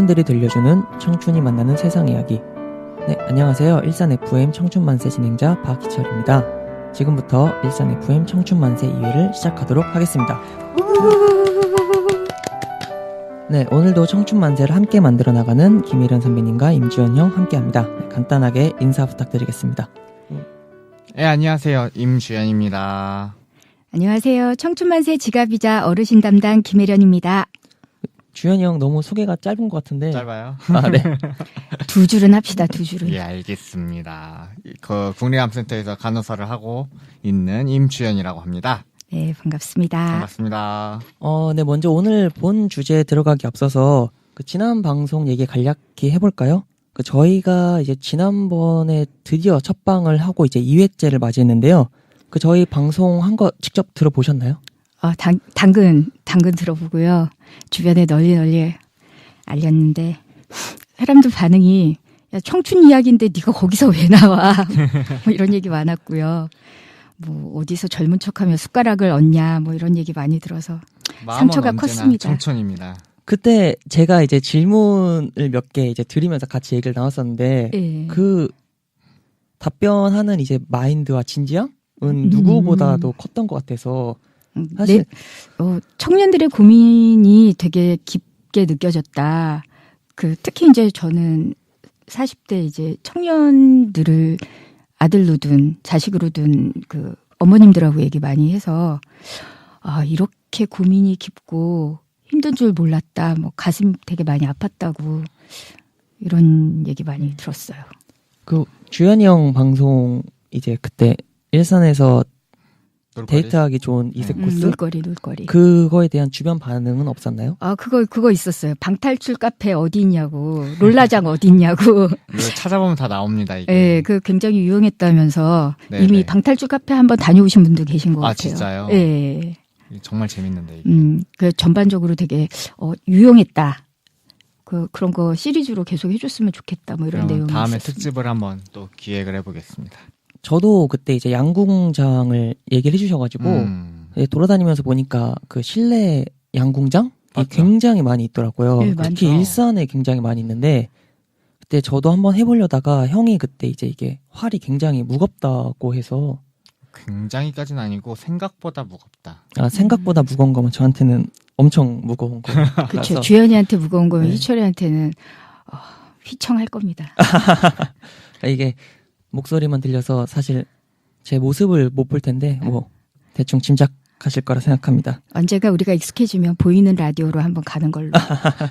청년들이 들려주는 청춘이 만나는 세상 이야기. 네, 안녕하세요. 일산 FM 청춘만세 진행자 박희철입니다. 지금부터 일산 FM 청춘만세 2회를 시작하도록 하겠습니다. 네, 오늘도 청춘만세를 함께 만들어 나가는 김일현 선배님과 임지원 형 함께합니다. 네, 간단하게 인사 부탁드리겠습니다. 네, 안녕하세요. 임주현입니다. 안녕하세요. 청춘만세 지갑이자 어르신 담당 김혜련입니다. 주현이 형 너무 소개가 짧은 것 같은데. 짧아요? 아, 네. 두 줄은 합시다, 두 줄은. 예, 알겠습니다. 국립암센터에서 간호사를 하고 있는 임주현이라고 합니다. 네, 반갑습니다. 반갑습니다. 네, 먼저 오늘 본 주제에 들어가기 앞서서 지난 방송 얘기 간략히 해볼까요? 저희가 이제 지난번에 드디어 첫 방을 하고 이제 2회째를 맞이했는데요. 저희 방송 한 거 직접 들어보셨나요? 당근 들어보고요. 주변에 널리 알렸는데 사람들 반응이 야, 청춘 이야기인데 네가 거기서 왜 나와? 뭐 이런 얘기 많았고요. 뭐 어디서 젊은 척하며 숟가락을 얹냐 뭐 이런 얘기 많이 들어서 상처가 컸습니다. 청춘입니다. 그때 제가 이제 질문을 몇 개 이제 드리면서 같이 얘기를 나눴었는데 네. 그 답변하는 이제 마인드와 진지함은 누구보다도 컸던 것 같아서 사실 청년들의 고민이 되게 깊게 느껴졌다. 특히 이제 저는 40대 이제 청년들을 아들로 둔 자식으로 둔 어머님들하고 얘기 많이 해서 이렇게 고민이 깊고 힘든 줄 몰랐다. 뭐 가슴 되게 많이 아팠다고 이런 얘기 많이 들었어요. 주현이 형 방송 이제 그때 일산에서 놀거리? 데이트하기 좋은 이색 코스? 놀거리. 그거에 대한 주변 반응은 없었나요? 그거 있었어요. 방탈출 카페 어디 있냐고, 롤라장 어디 있냐고. 이거 찾아보면 다 나옵니다, 이게. 네, 굉장히 유용했다면서 네네. 이미 방탈출 카페 한번 다녀오신 분도 계신 것 같아요. 진짜요? 네. 정말 재밌는데, 이게. 전반적으로 되게 유용했다. 그런 거 시리즈로 계속 해줬으면 좋겠다. 뭐 이런 내용이 다음에 있었습니다. 특집을 한번 또 기획을 해보겠습니다. 저도 그때 이제 양궁장을 얘기를 해주셔가지고 돌아다니면서 보니까 실내 양궁장이 맞죠? 굉장히 많이 있더라고요. 네, 특히 많죠. 일산에 굉장히 많이 있는데 그때 저도 한번 해보려다가 형이 그때 이제 이게 활이 굉장히 무겁다고 해서 굉장히까지는 아니고 생각보다 무겁다. 생각보다 무거운 거면 저한테는 엄청 무거운 거. 그렇죠. 주현이한테 무거운 거면 네. 희철이한테는 휘청할 겁니다. 이게 목소리만 들려서 사실 제 모습을 못 볼 텐데 뭐 대충 짐작하실 거라 생각합니다. 언제가 우리가 익숙해지면 보이는 라디오로 한번 가는 걸로.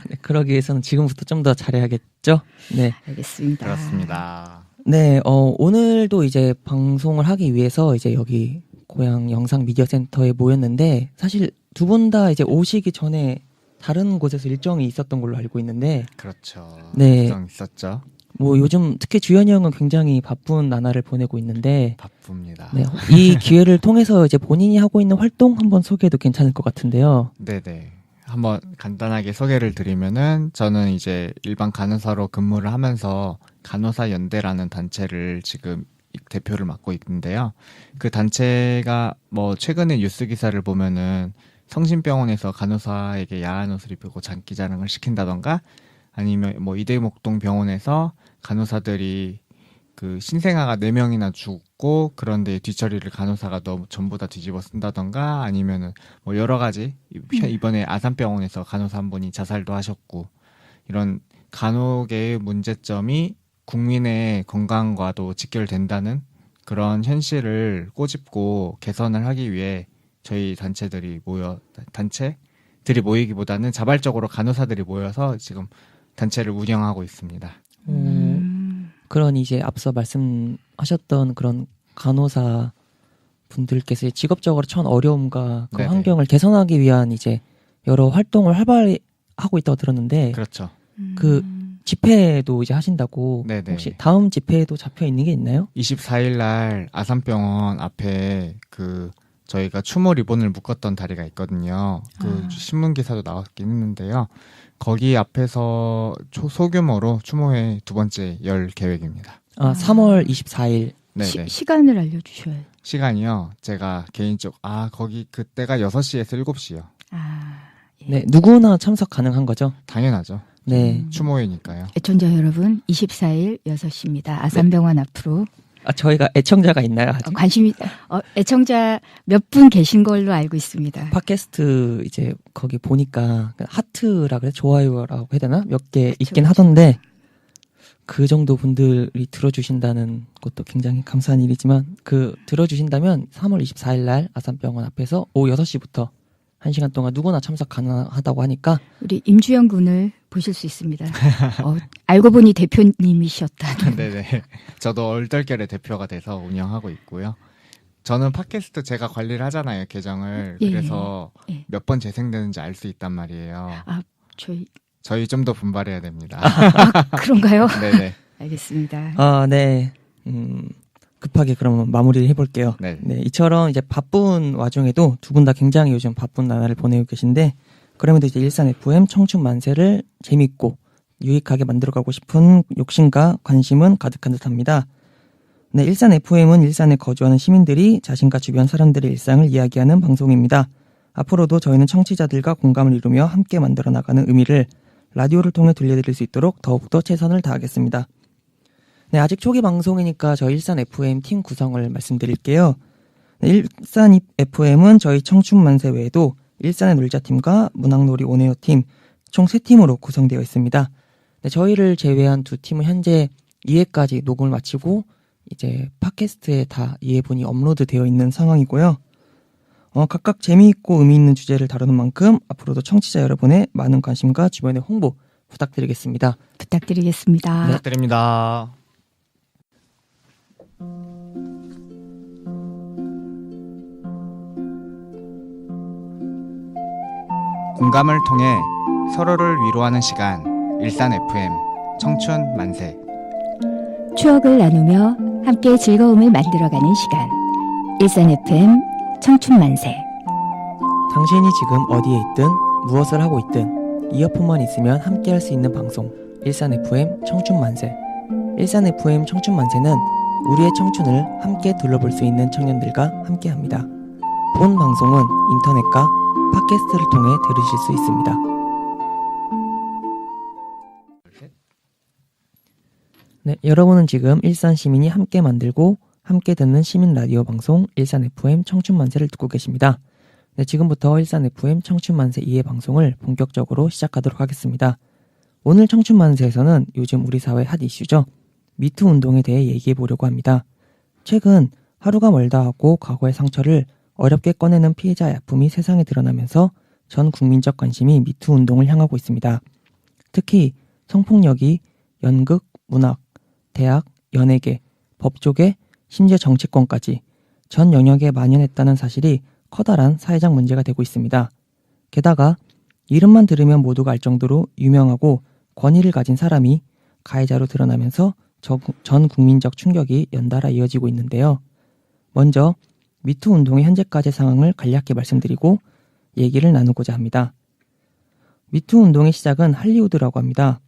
네, 그러기 위해서는 지금부터 좀 더 잘해야겠죠? 네. 알겠습니다. 그렇습니다. 네, 오늘도 이제 방송을 하기 위해서 이제 여기 고양 영상 미디어 센터에 모였는데 사실 두 분 다 이제 오시기 전에 다른 곳에서 일정이 있었던 걸로 알고 있는데 그렇죠. 네. 일정 있었죠. 뭐 요즘 특히 주현이 형은 굉장히 바쁜 나날을 보내고 있는데 바쁩니다. 네, 이 기회를 통해서 이제 본인이 하고 있는 활동 한번 소개해도 괜찮을 것 같은데요. 네네. 한번 간단하게 소개를 드리면은 저는 이제 일반 간호사로 근무를 하면서 간호사 연대라는 단체를 지금 대표를 맡고 있는데요. 그 단체가 뭐 최근에 뉴스 기사를 보면은 성심병원에서 간호사에게 야한 옷을 입히고 장기자랑을 시킨다던가 아니면 뭐 이대목동 병원에서 간호사들이 신생아가 4명이나 죽고 그런데 뒤처리를 간호사가 전부 다 뒤집어 쓴다던가 아니면은 뭐 여러 가지 이번에 아산병원에서 간호사 한 분이 자살도 하셨고 이런 간호계의 문제점이 국민의 건강과도 직결된다는 그런 현실을 꼬집고 개선을 하기 위해 저희 단체들이 모이기보다는 자발적으로 간호사들이 모여서 지금 단체를 운영하고 있습니다. 그런 이제 앞서 말씀하셨던 그런 간호사 분들께서 직업적으로 처한 어려움과 그 네네. 환경을 개선하기 위한 이제 여러 활동을 활발히 하고 있다고 들었는데 그렇죠. 그 집회도 이제 하신다고 네네. 혹시 다음 집회에도 잡혀 있는 게 있나요? 24일 날 아산병원 앞에 저희가 추모 리본을 묶었던 다리가 있거든요. 신문 기사도 나왔긴 했는데요. 거기 앞에서 소규모로 추모회 2번째 열 계획입니다. 3월 24일. 네네. 시간을 알려주셔요. 시간이요. 제가 거기 그때가 6시에서 7시요. 예. 네, 누구나 참석 가능한 거죠? 당연하죠. 네. 추모회니까요. 애청자 여러분, 24일 6시입니다. 아산병원 앞으로. 저희가 애청자가 있나요? 아직? 관심이, 애청자 몇 분 계신 걸로 알고 있습니다. 팟캐스트 이제 거기 보니까 하트라 그래 좋아요라고 해야 되나 몇 개 있긴 그쵸. 하던데 그 정도 분들이 들어주신다는 것도 굉장히 감사한 일이지만 그 들어주신다면 3월 24일 날 아산병원 앞에서 오후 6시부터 1시간 동안 누구나 참석 가능하다고 하니까 우리 임주영 군을 보실 수 있습니다. 알고 보니 대표님이셨다. 네네. 저도 얼떨결에 대표가 돼서 운영하고 있고요. 저는 팟캐스트 제가 관리를 하잖아요, 계정을. 예, 그래서 예. 몇 번 재생되는지 알 수 있단 말이에요. 저희 좀 더 분발해야 됩니다. 그런가요? 네네. 알겠습니다. 네. 급하게 그러면 마무리를 해볼게요. 네. 네, 이처럼 이제 바쁜 와중에도 두 분 다 굉장히 요즘 바쁜 나날을 보내고 계신데 그럼에도 이제 일산 FM 청춘 만세를 재밌고 유익하게 만들어가고 싶은 욕심과 관심은 가득한 듯합니다. 네, 일산 FM은 일산에 거주하는 시민들이 자신과 주변 사람들의 일상을 이야기하는 방송입니다. 앞으로도 저희는 청취자들과 공감을 이루며 함께 만들어 나가는 의미를 라디오를 통해 들려드릴 수 있도록 더욱더 최선을 다하겠습니다. 네, 아직 초기 방송이니까 저희 일산 FM 팀 구성을 말씀드릴게요. 네, 일산 FM은 저희 청춘만세 외에도 일산의 놀자팀과 문학놀이 온에어 팀 총 3팀으로 구성되어 있습니다. 네, 저희를 제외한 두 팀은 현재 2회까지 녹음을 마치고 이제 팟캐스트에 다 2회분이 업로드 되어 있는 상황이고요. 각각 재미있고 의미 있는 주제를 다루는 만큼 앞으로도 청취자 여러분의 많은 관심과 주변의 홍보 부탁드리겠습니다. 부탁드리겠습니다. 부탁드립니다. 공감을 통해 서로를 위로하는 시간 일산 FM 청춘 만세. 추억을 나누며 함께 즐거움을 만들어가는 시간 일산 FM 청춘 만세. 당신이 지금 어디에 있든 무엇을 하고 있든 이어폰만 있으면 함께 할 수 있는 방송 일산 FM 청춘 만세. 일산 FM 청춘 만세는 우리의 청춘을 함께 둘러볼 수 있는 청년들과 함께합니다. 본 방송은 인터넷과 팟캐스트를 통해 들으실 수 있습니다. 네, 여러분은 지금 일산 시민이 함께 만들고 함께 듣는 시민 라디오 방송 일산 FM 청춘 만세를 듣고 계십니다. 네, 지금부터 일산 FM 청춘 만세 2회 방송을 본격적으로 시작하도록 하겠습니다. 오늘 청춘 만세에서는 요즘 우리 사회 핫 이슈죠. 미투 운동에 대해 얘기해 보려고 합니다. 최근 하루가 멀다 하고 과거의 상처를 어렵게 꺼내는 피해자의 아픔이 세상에 드러나면서 전 국민적 관심이 미투 운동을 향하고 있습니다. 특히 성폭력이 연극, 문학, 대학, 연예계, 법조계, 심지어 정치권까지 전 영역에 만연했다는 사실이 커다란 사회적 문제가 되고 있습니다. 게다가 이름만 들으면 모두가 알 정도로 유명하고 권위를 가진 사람이 가해자로 드러나면서 전 국민적 충격이 연달아 이어지고 있는데요. 먼저 미투 운동의 현재까지 상황을 간략히 말씀드리고 얘기를 나누고자 합니다. 미투 운동의 시작은 할리우드라고 합니다.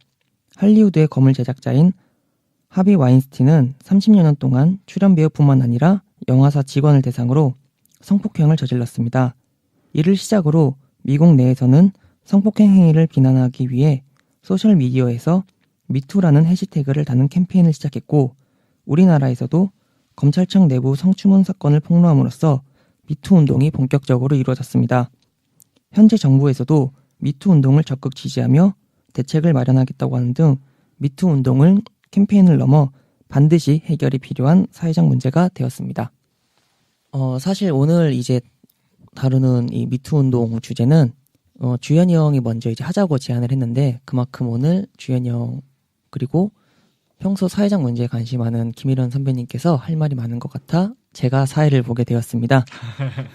할리우드의 거물 제작자인 하비 와인스틴은 30여 년 동안 출연 배우뿐만 아니라 영화사 직원을 대상으로 성폭행을 저질렀습니다. 이를 시작으로 미국 내에서는 성폭행 행위를 비난하기 위해 소셜미디어에서 미투라는 해시태그를 다는 캠페인을 시작했고 우리나라에서도 검찰청 내부 성추문 사건을 폭로함으로써 미투 운동이 본격적으로 이루어졌습니다. 현재 정부에서도 미투 운동을 적극 지지하며 대책을 마련하겠다고 하는 등 미투 운동을 캠페인을 넘어 반드시 해결이 필요한 사회적 문제가 되었습니다. 사실 오늘 이제 다루는 이 미투 운동 주제는 주현이 형이 먼저 이제 하자고 제안을 했는데 그만큼 오늘 주현이 형 그리고 평소 사회적 문제에 관심 많은 김일원 선배님께서 할 말이 많은 것 같아 제가 사회를 보게 되었습니다.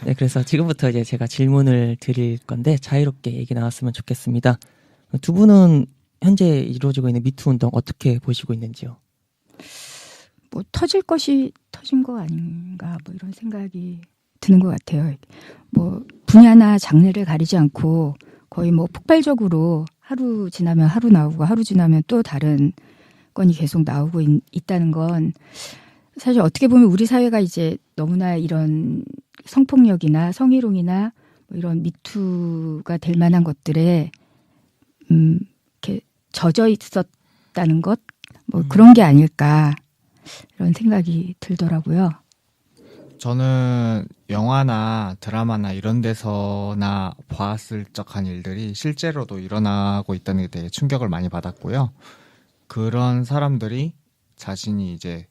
네, 그래서 지금부터 이제 제가 질문을 드릴 건데 자유롭게 얘기 나왔으면 좋겠습니다. 두 분은 현재 이루어지고 있는 미투 운동 어떻게 보시고 있는지요? 뭐 터질 것이 터진 거 아닌가 뭐 이런 생각이 드는 것 같아요. 뭐 분야나 장르를 가리지 않고 거의 뭐 폭발적으로 하루 지나면 하루 나오고 하루 지나면 또 다른 건이 계속 나오고 있다는 건 사실 어떻게 보면 우리 사회가 이제 너무나 이런 성폭력이나 성희롱이나 뭐 이런 미투가 될 만한 것들에 이렇게 젖어 있었다는 것, 뭐 그런 게 아닐까 이런 생각이 들더라고요. 저는 영화나 드라마나 이런 데서나 봤을 적한 일들이 실제로도 일어나고 있다는 게 되게 충격을 많이 받았고요. 그런 사람들이 자신이 이제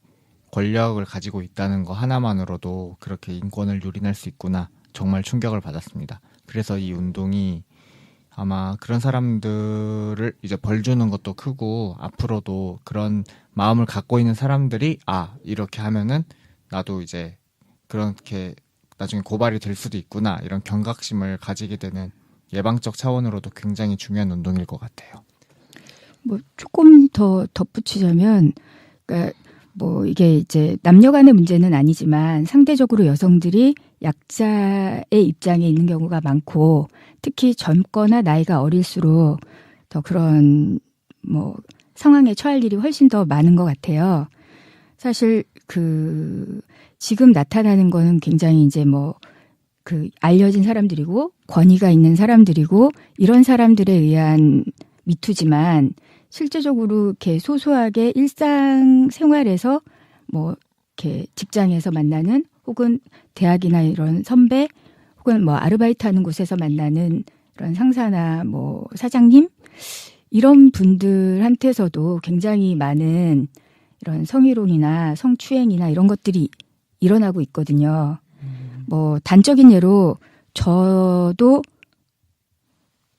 권력을 가지고 있다는 거 하나만으로도 그렇게 인권을 유린할 수 있구나 정말 충격을 받았습니다. 그래서 이 운동이 아마 그런 사람들을 이제 벌 주는 것도 크고 앞으로도 그런 마음을 갖고 있는 사람들이 이렇게 하면은 나도 이제 그렇게 나중에 고발이 될 수도 있구나 이런 경각심을 가지게 되는 예방적 차원으로도 굉장히 중요한 운동일 것 같아요. 뭐 조금 더 덧붙이자면, 그러니까 뭐 이게 이제 남녀 간의 문제는 아니지만 상대적으로 여성들이 약자의 입장에 있는 경우가 많고 특히 젊거나 나이가 어릴수록 더 그런 뭐 상황에 처할 일이 훨씬 더 많은 것 같아요. 사실 지금 나타나는 거는 굉장히 이제 뭐 알려진 사람들이고 권위가 있는 사람들이고 이런 사람들에 의한 미투지만 실제적으로 이렇게 소소하게 일상 생활에서 뭐 이렇게 직장에서 만나는 혹은 대학이나 이런 선배 혹은 뭐 아르바이트 하는 곳에서 만나는 이런 상사나 뭐 사장님 이런 분들한테서도 굉장히 많은 이런 성희롱이나 성추행이나 이런 것들이 일어나고 있거든요. 뭐 단적인 예로 저도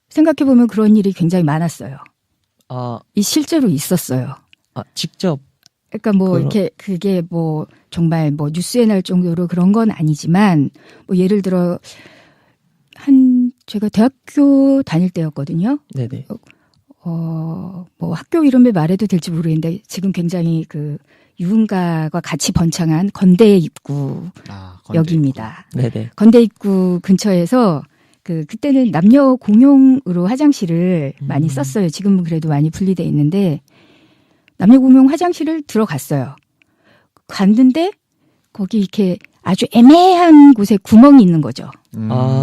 생각해보면 그런 일이 굉장히 많았어요. 실제로 있었어요. 직접. 그러니까 뭐 이렇게 그게 뭐 정말 뭐 뉴스에 날 정도로 그런 건 아니지만 뭐 예를 들어 제가 대학교 다닐 때였거든요. 네네. 뭐 학교 이름을 말해도 될지 모르겠는데 지금 굉장히 유흥가가 같이 번창한 건대 입구 역입니다. 네네. 건대 입구 근처에서 그때는 남녀 공용으로 화장실을 많이 썼어요. 지금은 그래도 많이 분리돼 있는데 남녀 공용 화장실을 들어갔어요. 갔는데 거기 이렇게 아주 애매한 곳에 구멍이 있는 거죠.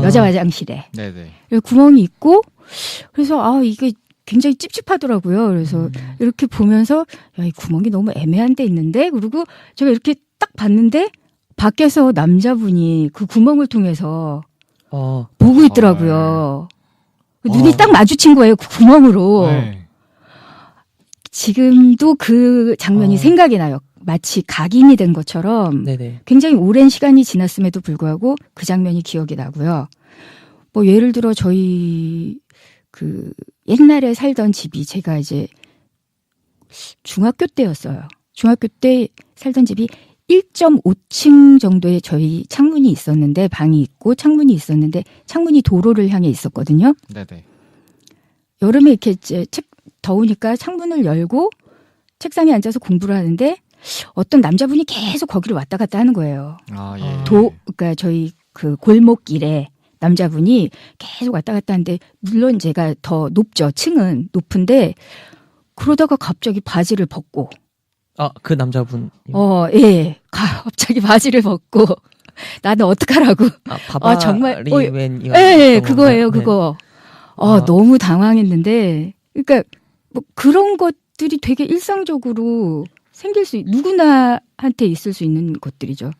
여자 화장실에. 네네. 구멍이 있고 그래서 이게 굉장히 찝찝하더라고요. 그래서 이렇게 보면서 이 구멍이 너무 애매한 데 있는데 그리고 제가 이렇게 딱 봤는데 밖에서 남자분이 그 구멍을 통해서 보고 있더라고요. 눈이 딱 마주친 거예요. 그 구멍으로. 네. 지금도 그 장면이 생각이 나요. 마치 각인이 된 것처럼 네네. 굉장히 오랜 시간이 지났음에도 불구하고 그 장면이 기억이 나고요. 뭐 예를 들어 저희 옛날에 살던 집이 제가 이제 중학교 때였어요. 중학교 때 살던 집이 1.5층 정도의 저희 창문이 있었는데 방이 있고 창문이 있었는데 창문이 도로를 향해 있었거든요. 네네. 여름에 이렇게 이제 더우니까 창문을 열고 책상에 앉아서 공부를 하는데 어떤 남자분이 계속 거기를 왔다 갔다 하는 거예요. 예. 그러니까 저희 골목길에 남자분이 계속 왔다 갔다 하는데 물론 제가 더 높죠. 층은 높은데 그러다가 갑자기 바지를 벗고 그 남자분. 예. 갑자기 바지를 벗고 나는 어떡하라고. 정말 예, 그거예요. 그거. 너무 당황했는데 그러니까 뭐 그런 것들이 되게 일상적으로 누구나한테 있을 수 있는 것들이죠.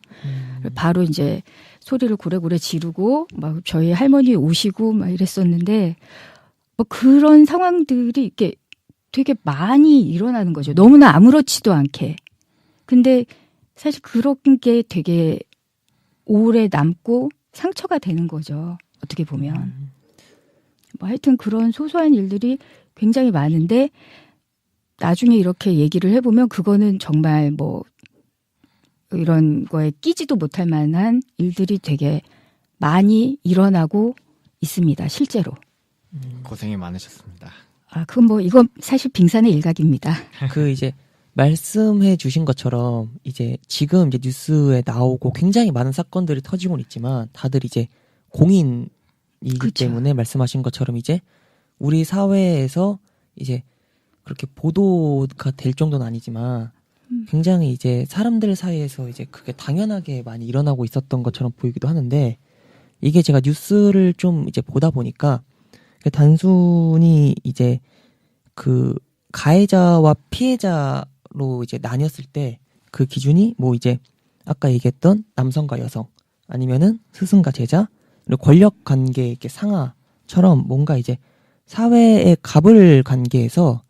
바로 이제 소리를 고래고래 지르고 막 저희 할머니 오시고 막 이랬었는데 뭐 그런 상황들이 이렇게 되게 많이 일어나는 거죠. 너무나 아무렇지도 않게. 근데 사실 그런 게 되게 오래 남고 상처가 되는 거죠. 어떻게 보면. 뭐 하여튼 그런 소소한 일들이 굉장히 많은데 나중에 이렇게 얘기를 해보면 그거는 정말 뭐 이런 거에 끼지도 못할 만한 일들이 되게 많이 일어나고 있습니다. 실제로. 고생이 많으셨습니다. 그건 뭐 이건 사실 빙산의 일각입니다. 이제 말씀해 주신 것처럼 이제 지금 이제 뉴스에 나오고 굉장히 많은 사건들이 터지고는 있지만 다들 이제 공인이기 그쵸. 때문에 말씀하신 것처럼 이제 우리 사회에서 이제 그렇게 보도가 될 정도는 아니지만 굉장히 이제 사람들 사이에서 이제 그게 당연하게 많이 일어나고 있었던 것처럼 보이기도 하는데 이게 제가 뉴스를 좀 이제 보다 보니까 단순히 이제 가해자와 피해자로 이제 나뉘었을 때 그 기준이 뭐 이제 아까 얘기했던 남성과 여성 아니면은 스승과 제자 그리고 권력 관계 이렇게 상하처럼 뭔가 이제 사회의 갑을 관계에서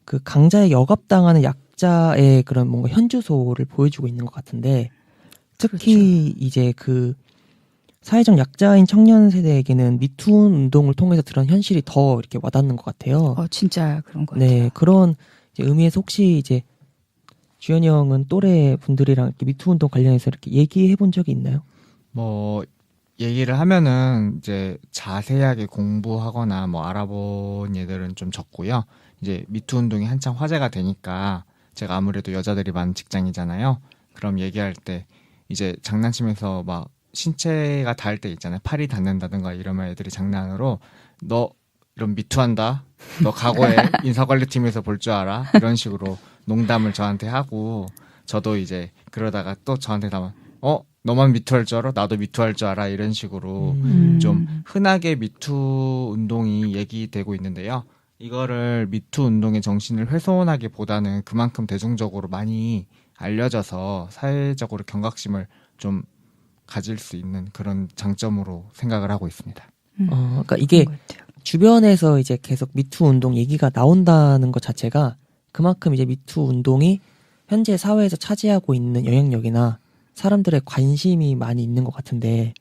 그 강자에 역압당하는 약자의 그런 뭔가 현주소를 보여주고 있는 것 같은데 특히 이제 그 사회적 약자인 청년 세대에게는 미투 운동을 통해서 그런 현실이 더 이렇게 와닿는 것 같아요. 진짜 그런 것 네, 같아요. 그런 이제 의미에서 혹시 이제 주현이 형은 또래 분들이랑 이렇게 미투 운동 관련해서 이렇게 얘기해 본 적이 있나요? 뭐 얘기를 하면은 이제 자세하게 공부하거나 뭐 알아본 예들은 좀 적고요. 이제 미투 운동이 한창 화제가 되니까 제가 아무래도 여자들이 많은 직장이잖아요. 그럼 얘기할 때 이제 장난치면서 막 신체가 닿을 때 있잖아요. 팔이 닿는다든가 이러면 애들이 장난으로 너 이런 미투한다. 너 각오해. 인사관리팀에서 볼 줄 알아. 이런 식으로 농담을 저한테 하고 저도 이제 그러다가 또 저한테 나면 너만 미투할 줄 알아? 나도 미투할 줄 알아? 이런 식으로 좀 흔하게 미투 운동이 얘기되고 있는데요. 이거를 미투 운동의 정신을 훼손하기보다는 그만큼 대중적으로 많이 알려져서 사회적으로 경각심을 좀 가질 수 있는 그런 장점으로 생각을 하고 있습니다. 그러니까 이게 그런 것 같아요. 주변에서 이제 계속 미투 운동 얘기가 나온다는 것 자체가 그만큼 이제 미투 운동이 현재 사회에서 차지하고 있는 영향력이나 사람들의 관심이 많이 있는 것 같은데.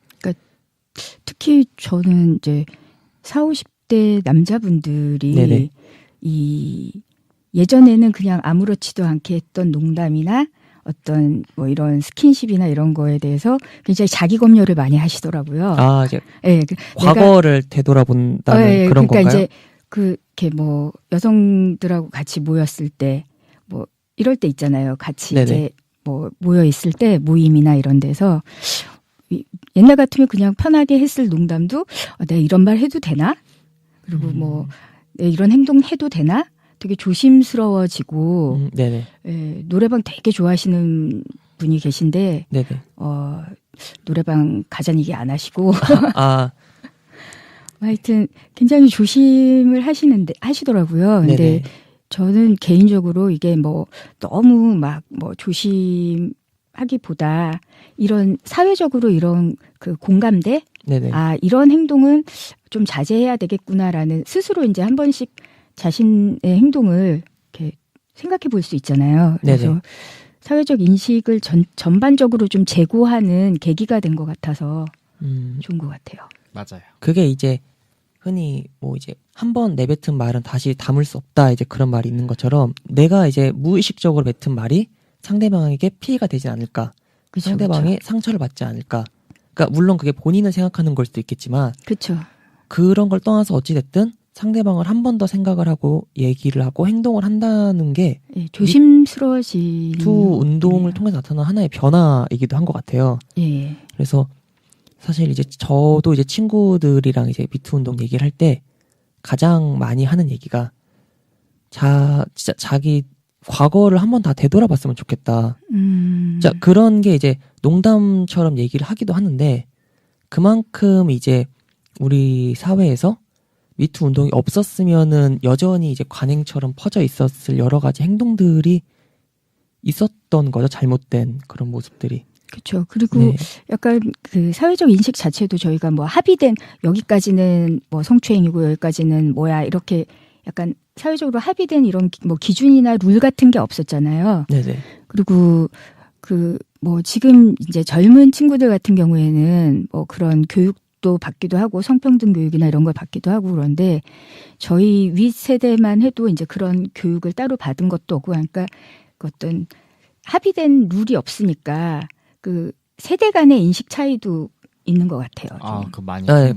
특히 저는 이제 40, 50대 남자분들이 네네. 예전에는 그냥 아무렇지도 않게 했던 농담이나 어떤 뭐 이런 스킨십이나 이런 거에 대해서 굉장히 자기 검열을 많이 하시더라고요. 이제 예, 과거를 되돌아본다는 그런 그러니까 건가요? 이제 이렇게 뭐 여성들하고 같이 모였을 때 뭐 이럴 때 있잖아요. 같이 네네. 이제 뭐 모여 있을 때 모임이나 이런 데서 옛날 같으면 그냥 편하게 했을 농담도 내가 이런 말 해도 되나? 그리고 뭐 내가 이런 행동 해도 되나? 되게 조심스러워지고 네네. 예, 노래방 되게 좋아하시는 분이 계신데 네네. 노래방 가자는 얘기 안 하시고 하여튼 굉장히 조심을 하시더라고요. 근데 네네. 저는 개인적으로 이게 뭐 너무 막 뭐 조심하기보다 이런 사회적으로 이런 그 공감대 네네. 이런 행동은 좀 자제해야 되겠구나라는 스스로 이제 한 번씩 자신의 행동을 이렇게 생각해 볼 수 있잖아요. 그래서 네네. 사회적 인식을 전반적으로 좀 제고하는 계기가 된 것 같아서 좋은 것 같아요. 맞아요. 그게 이제 흔히 뭐 이제 한 번 내뱉은 말은 다시 담을 수 없다 이제 그런 말이 있는 것처럼 내가 이제 무의식적으로 뱉은 말이 상대방에게 피해가 되지 않을까, 그쵸, 상대방이 상처를 받지 않을까. 그러니까 물론 그게 본인을 생각하는 걸 수도 있겠지만 그렇죠. 그런 걸 떠나서 어찌 됐든 상대방을 한 번 더 생각을 하고 얘기를 하고 행동을 한다는 게 예, 조심스러워지는 미투 운동을 통해서 나타난 하나의 변화이기도 한 것 같아요. 예. 그래서 사실 이제 저도 이제 친구들이랑 이제 미투 운동 얘기를 할 때 가장 많이 하는 얘기가 진짜 자기 과거를 한번 다 되돌아봤으면 좋겠다. 자, 그런 게 이제 농담처럼 얘기를 하기도 하는데 그만큼 이제 우리 사회에서 미투 운동이 없었으면은 여전히 이제 관행처럼 퍼져 있었을 여러 가지 행동들이 있었던 거죠. 잘못된 그런 모습들이. 그렇죠. 그리고 네. 약간 그 사회적 인식 자체도 저희가 뭐 합의된 여기까지는 뭐 성추행이고 여기까지는 뭐야 이렇게 약간 사회적으로 합의된 이런 뭐 기준이나 룰 같은 게 없었잖아요. 네네. 그리고 뭐 지금 이제 젊은 친구들 같은 경우에는 뭐 그런 교육도 받기도 하고 성평등 교육이나 이런 걸 받기도 하고 그런데 저희 윗 세대만 해도 이제 그런 교육을 따로 받은 것도 없고 그러니까 그 어떤 합의된 룰이 없으니까 그 세대 간의 인식 차이도 있는 것 같아요. 좀. 그 많이. 네, 예.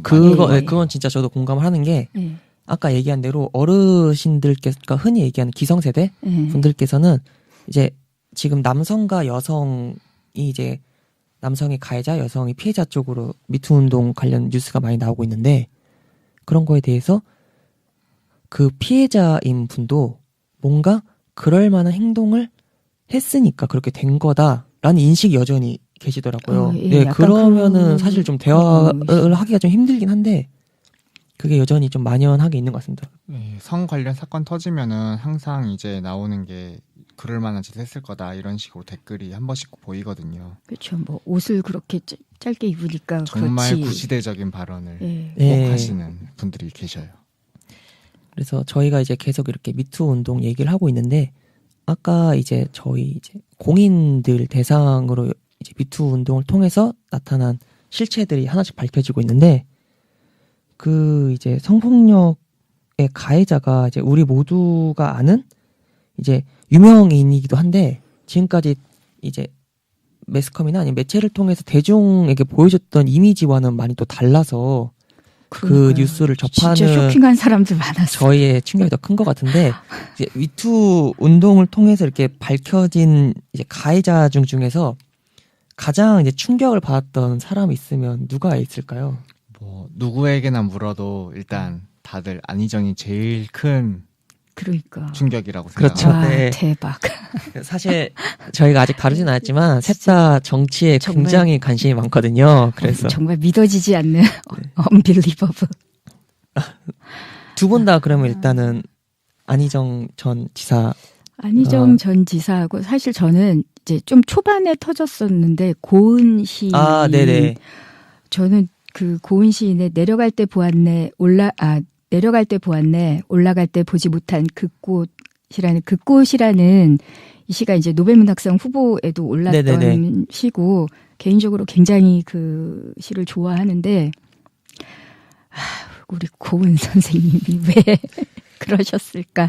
그건 진짜 저도 공감을 하는 게 예. 아까 얘기한 대로 어르신들께서 그러니까 흔히 얘기하는 기성세대 예. 분들께서는 이제 지금 남성과 여성이 이제 남성이 가해자, 여성이 피해자 쪽으로 미투 운동 관련 뉴스가 많이 나오고 있는데 그런 거에 대해서 그 피해자인 분도 뭔가 그럴 만한 행동을 했으니까 그렇게 된 거다라는 인식이 여전히 계시더라고요. 예, 네, 약간 그러면은 그- 사실 좀 대화를 하기가 좀 힘들긴 한데 그게 여전히 좀 만연하게 있는 것 같습니다. 네, 성 관련 사건 터지면은 항상 이제 나오는 게 그럴 만한 짓 했을 거다 이런 식으로 댓글이 한 번씩 보이거든요. 그렇죠. 뭐 옷을 그렇게 짧게 입으니까 정말 그렇지. 구시대적인 발언을 예. 꼭 예. 하시는 분들이 계셔요. 그래서 저희가 이제 계속 이렇게 미투 운동 얘기를 하고 있는데 아까 이제 저희 이제 공인들 대상으로 이제 미투 운동을 통해서 나타난 실체들이 하나씩 밝혀지고 있는데 그 이제 성폭력의 가해자가 이제 우리 모두가 아는 이제 유명인이기도 한데 지금까지 이제 매스컴이나 아니면 매체를 통해서 대중에게 보여줬던 이미지와는 많이 또 달라서 그 그러니까요. 뉴스를 진짜 접하는 쇼킹한 사람들 많았어요. 저희의 충격이 더 큰 것 같은데 이제 미투 운동을 통해서 이렇게 밝혀진 이제 가해자 중에서 가장 이제 충격을 받았던 사람이 있으면 누가 있을까요? 뭐 누구에게나 물어도 일단 다들 안희정이 제일 큰 그러니까. 충격이라고 그렇죠. 생각합니다. 와, 네. 대박. 사실 저희가 아직 다루진 않았지만 셋 다 정치에 정말. 굉장히 관심이 많거든요. 그래서 정말 믿어지지 않는 unbelievable. 두 분 다 그러면 일단은 안희정 전 지사 안희정 전 지사하고 사실 저는 이제 좀 초반에 터졌었는데 고은 시인 네네. 저는 그 고은 시인의 내려갈 때 보았네 내려갈 때 보았네 올라갈 때 보지 못한 그꽃이라는 이 시가 이제 노벨문학상 후보에도 올랐던 네네네. 시고 개인적으로 굉장히 그 시를 좋아하는데 우리 고은 선생님이 왜 그러셨을까?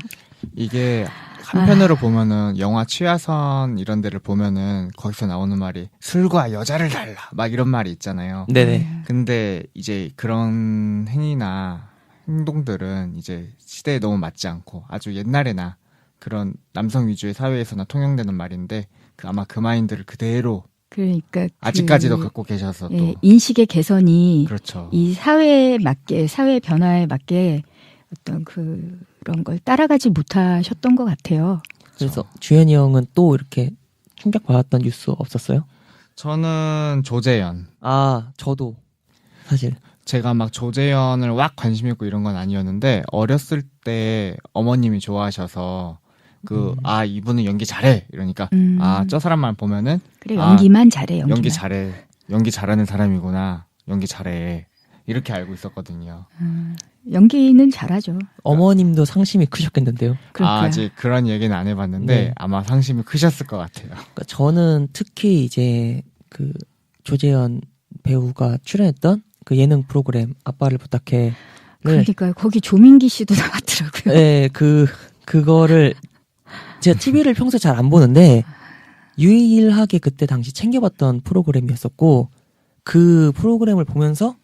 이게 한편으로 보면은 영화 취하선 이런 데를 보면은 거기서 나오는 말이 술과 여자를 달라 막 이런 말이 있잖아요. 네네. 근데 이제 그런 행위나 행동들은 이제 시대에 너무 맞지 않고 아주 옛날에나 그런 남성 위주의 사회에서나 통용되는 말인데 아마 그 마인드를 그대로 그러니까 아직까지도 갖고 계셔서 또 예, 인식의 개선이 그렇죠. 이 사회에 맞게 사회 변화에 맞게 어떤 그런 걸 따라가지 못하셨던 것 같아요. 그래서 주현이 형은 또 이렇게 충격받았던 뉴스 없었어요? 저는 조재현. 저도 사실 제가 막 조재현을 왁 관심 있고 이런 건 아니었는데 어렸을 때 어머님이 좋아하셔서 이분은 연기 잘해 이러니까 저 사람만 보면은 그래 연기만 잘해 연기만. 연기 잘해 연기 잘하는 사람이구나 연기 잘해 이렇게 알고 있었거든요. 연기는 잘하죠. 어머님도 상심이 크셨겠는데요. 그러니까 아직 그런 얘기는 안 해봤는데 네. 아마 상심이 크셨을 것 같아요. 그러니까 저는 특히 이제 그 조재현 배우가 출연했던 그 예능 프로그램 아빠를 부탁해. 그러니까 거기 조민기 씨도 나왔더라고요. 네, 그거를 제가 TV를 평소에 잘 안 보는데 유일하게 그때 당시 챙겨봤던 프로그램이었었고 그 프로그램을 보면서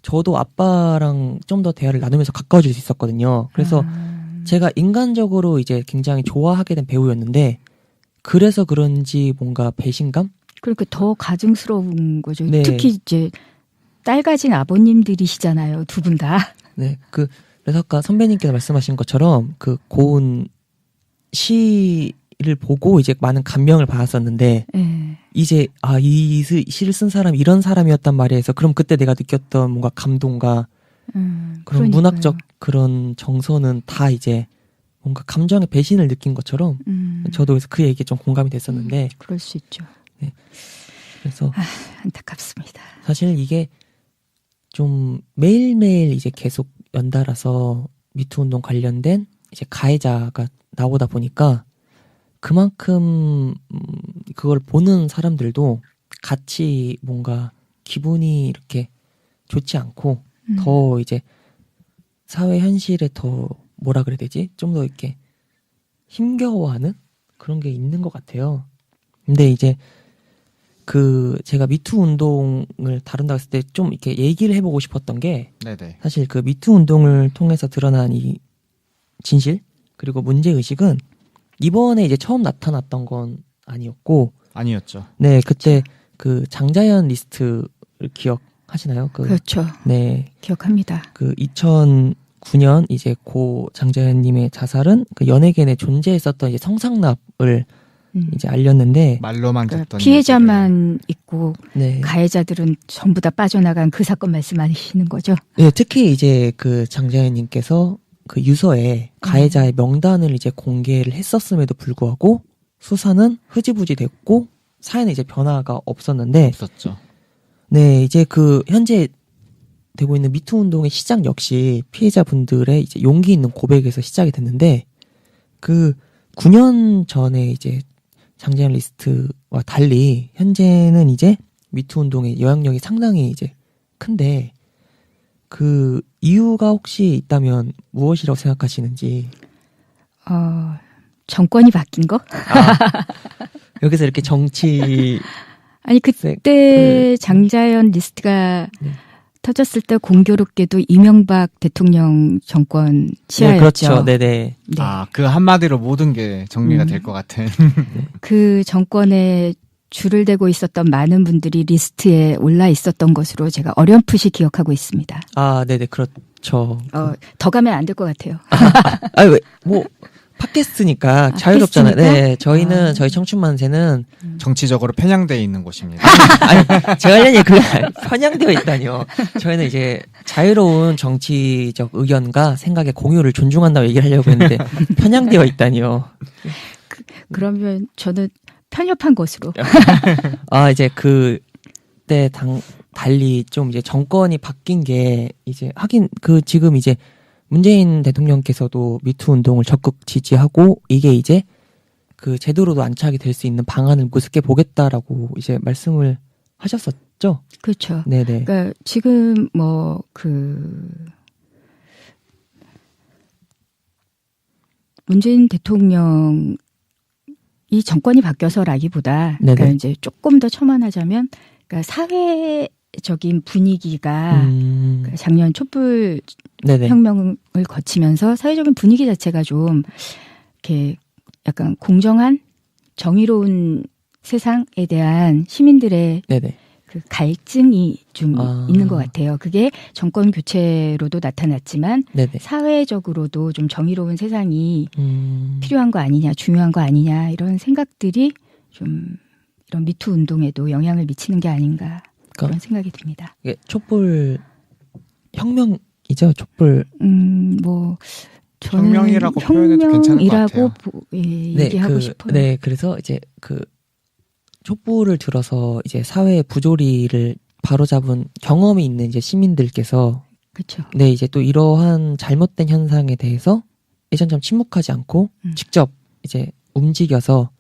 저도 아빠랑 좀 더 대화를 나누면서 가까워질 수 있었거든요. 그래서 제가 인간적으로 이제 굉장히 좋아하게 된 배우였는데 그래서 그런지 뭔가 배신감? 그러니까 더 가증스러운 거죠. 네. 특히 이제 딸 가진 아버님들이시잖아요. 두 분 다. 네, 그래서 아까 선배님께서 말씀하신 것처럼 그 고은 시를 보고 이제 많은 감명을 받았었는데 네. 이제 이 시를 쓴 사람이 이런 사람이었단 말이에서 그럼 그때 내가 느꼈던 뭔가 감동과 그런 그러니까요. 문학적 그런 정서는 다 이제 뭔가 감정의 배신을 느낀 것처럼 저도 그래서 그 얘기에 좀 공감이 됐었는데 그럴 수 있죠. 그래서 안타깝습니다. 사실 이게 좀 매일매일 이제 계속 연달아서 미투 운동 관련된 이제 가해자가 나오다 보니까 그만큼 그걸 보는 사람들도 같이 뭔가 기분이 이렇게 좋지 않고 더 이제 사회 현실에 더 뭐라 그래야 되지? 좀 더 이렇게 힘겨워하는 그런 게 있는 것 같아요. 근데 이제 제가 미투 운동을 다룬다고 했을 때 좀 이렇게 얘기를 해보고 싶었던 게 네네. 사실 그 미투 운동을 통해서 드러난 이 진실 그리고 문제의식은 이번에 이제 처음 나타났던 건 아니었고 아니었죠. 네 그때 그 장자연 리스트를 기억하시나요? 그렇죠. 네. 기억합니다. 그 2009년 이제 고 장자연님의 자살은 그 연예계 내 존재했었던 이제 성상납을 이제 알렸는데 말로만 그러니까 듣던 피해자만 있고 네. 가해자들은 전부 다 빠져나간 그 사건 말씀하시는 거죠? 네, 특히 이제 그 장자연님께서 그 유서에 가해자의 명단을 이제 공개를 했었음에도 불구하고 수사는 흐지부지 됐고 사연에 이제 변화가 없었는데 없었죠. 네, 이제 그 현재 되고 있는 미투 운동의 시작 역시 피해자분들의 이제 용기 있는 고백에서 시작이 됐는데 그 9년 전에 이제 장자연 리스트와 달리 현재는 이제 미투 운동의 영향력이 상당히 이제 큰데 그 이유가 혹시 있다면 무엇이라고 생각하시는지. 정권이 바뀐 거? 여기서 이렇게 정치 아니 그때 장자연 리스트가 네. 터졌을 때 공교롭게도 이명박 대통령 정권 네, 시하였죠. 그렇죠. 네네. 네. 그 한마디로 모든 게 정리가 될 것 같은. 그 정권에 줄을 대고 있었던 많은 분들이 리스트에 올라 있었던 것으로 제가 어렴풋이 기억하고 있습니다. 아, 네네, 그렇죠. 더 가면 안 될 것 같아요. 왜, 뭐, 팟캐스트니까 자유롭잖아요. 팟캐스트니까? 네, 저희는, 저희 청춘만세는, 정치적으로 편향되어 있는 곳입니다. 아니, 제가 하려니 그게 편향되어 있다니요. 저희는 이제 자유로운 정치적 의견과 생각의 공유를 존중한다고 얘기를 하려고 했는데, 편향되어 있다니요. 그러면 저는 편협한 것으로. 아, 이제 그때 달리 좀 이제 정권이 바뀐 게 이제 하긴 지금 이제 문재인 대통령께서도 미투 운동을 적극 지지하고 이게 이제 그 제도로도 안착이 될 수 있는 방안을 무섭게 보겠다라고 이제 말씀을 하셨었죠. 그렇죠. 네네. 그러니까 지금 문재인 대통령 이 정권이 바뀌어서라기보다 그러니까 네네. 이제 조금 더 첨언하자면 그러니까 사회적인 분위기가 그러니까 작년 촛불 네네. 혁명을 거치면서 사회적인 분위기 자체가 좀 이렇게 약간 공정한 정의로운 세상에 대한 시민들의 네네. 그 갈증이 좀 아. 있는 것 같아요. 그게 정권 교체로도 나타났지만 네네. 사회적으로도 좀 정의로운 세상이 음. 필요한 거 아니냐, 중요한 거 아니냐 이런 생각들이 좀 이런 미투 운동에도 영향을 미치는 게 아닌가 그런 생각이 듭니다. 이게 촛불 혁명이죠. 촛불. 저는 혁명이라고 표현해도 괜찮을 것 같아요. 얘기하고 싶어요. 네, 그래서 이제 촛불을 들어서 이제 사회의 부조리를 바로잡은 경험이 있는 이제 시민들께서 그렇죠. 네, 이제 또 이러한 잘못된 현상에 대해서 예전처럼 침묵하지 않고 직접 이제 움직여서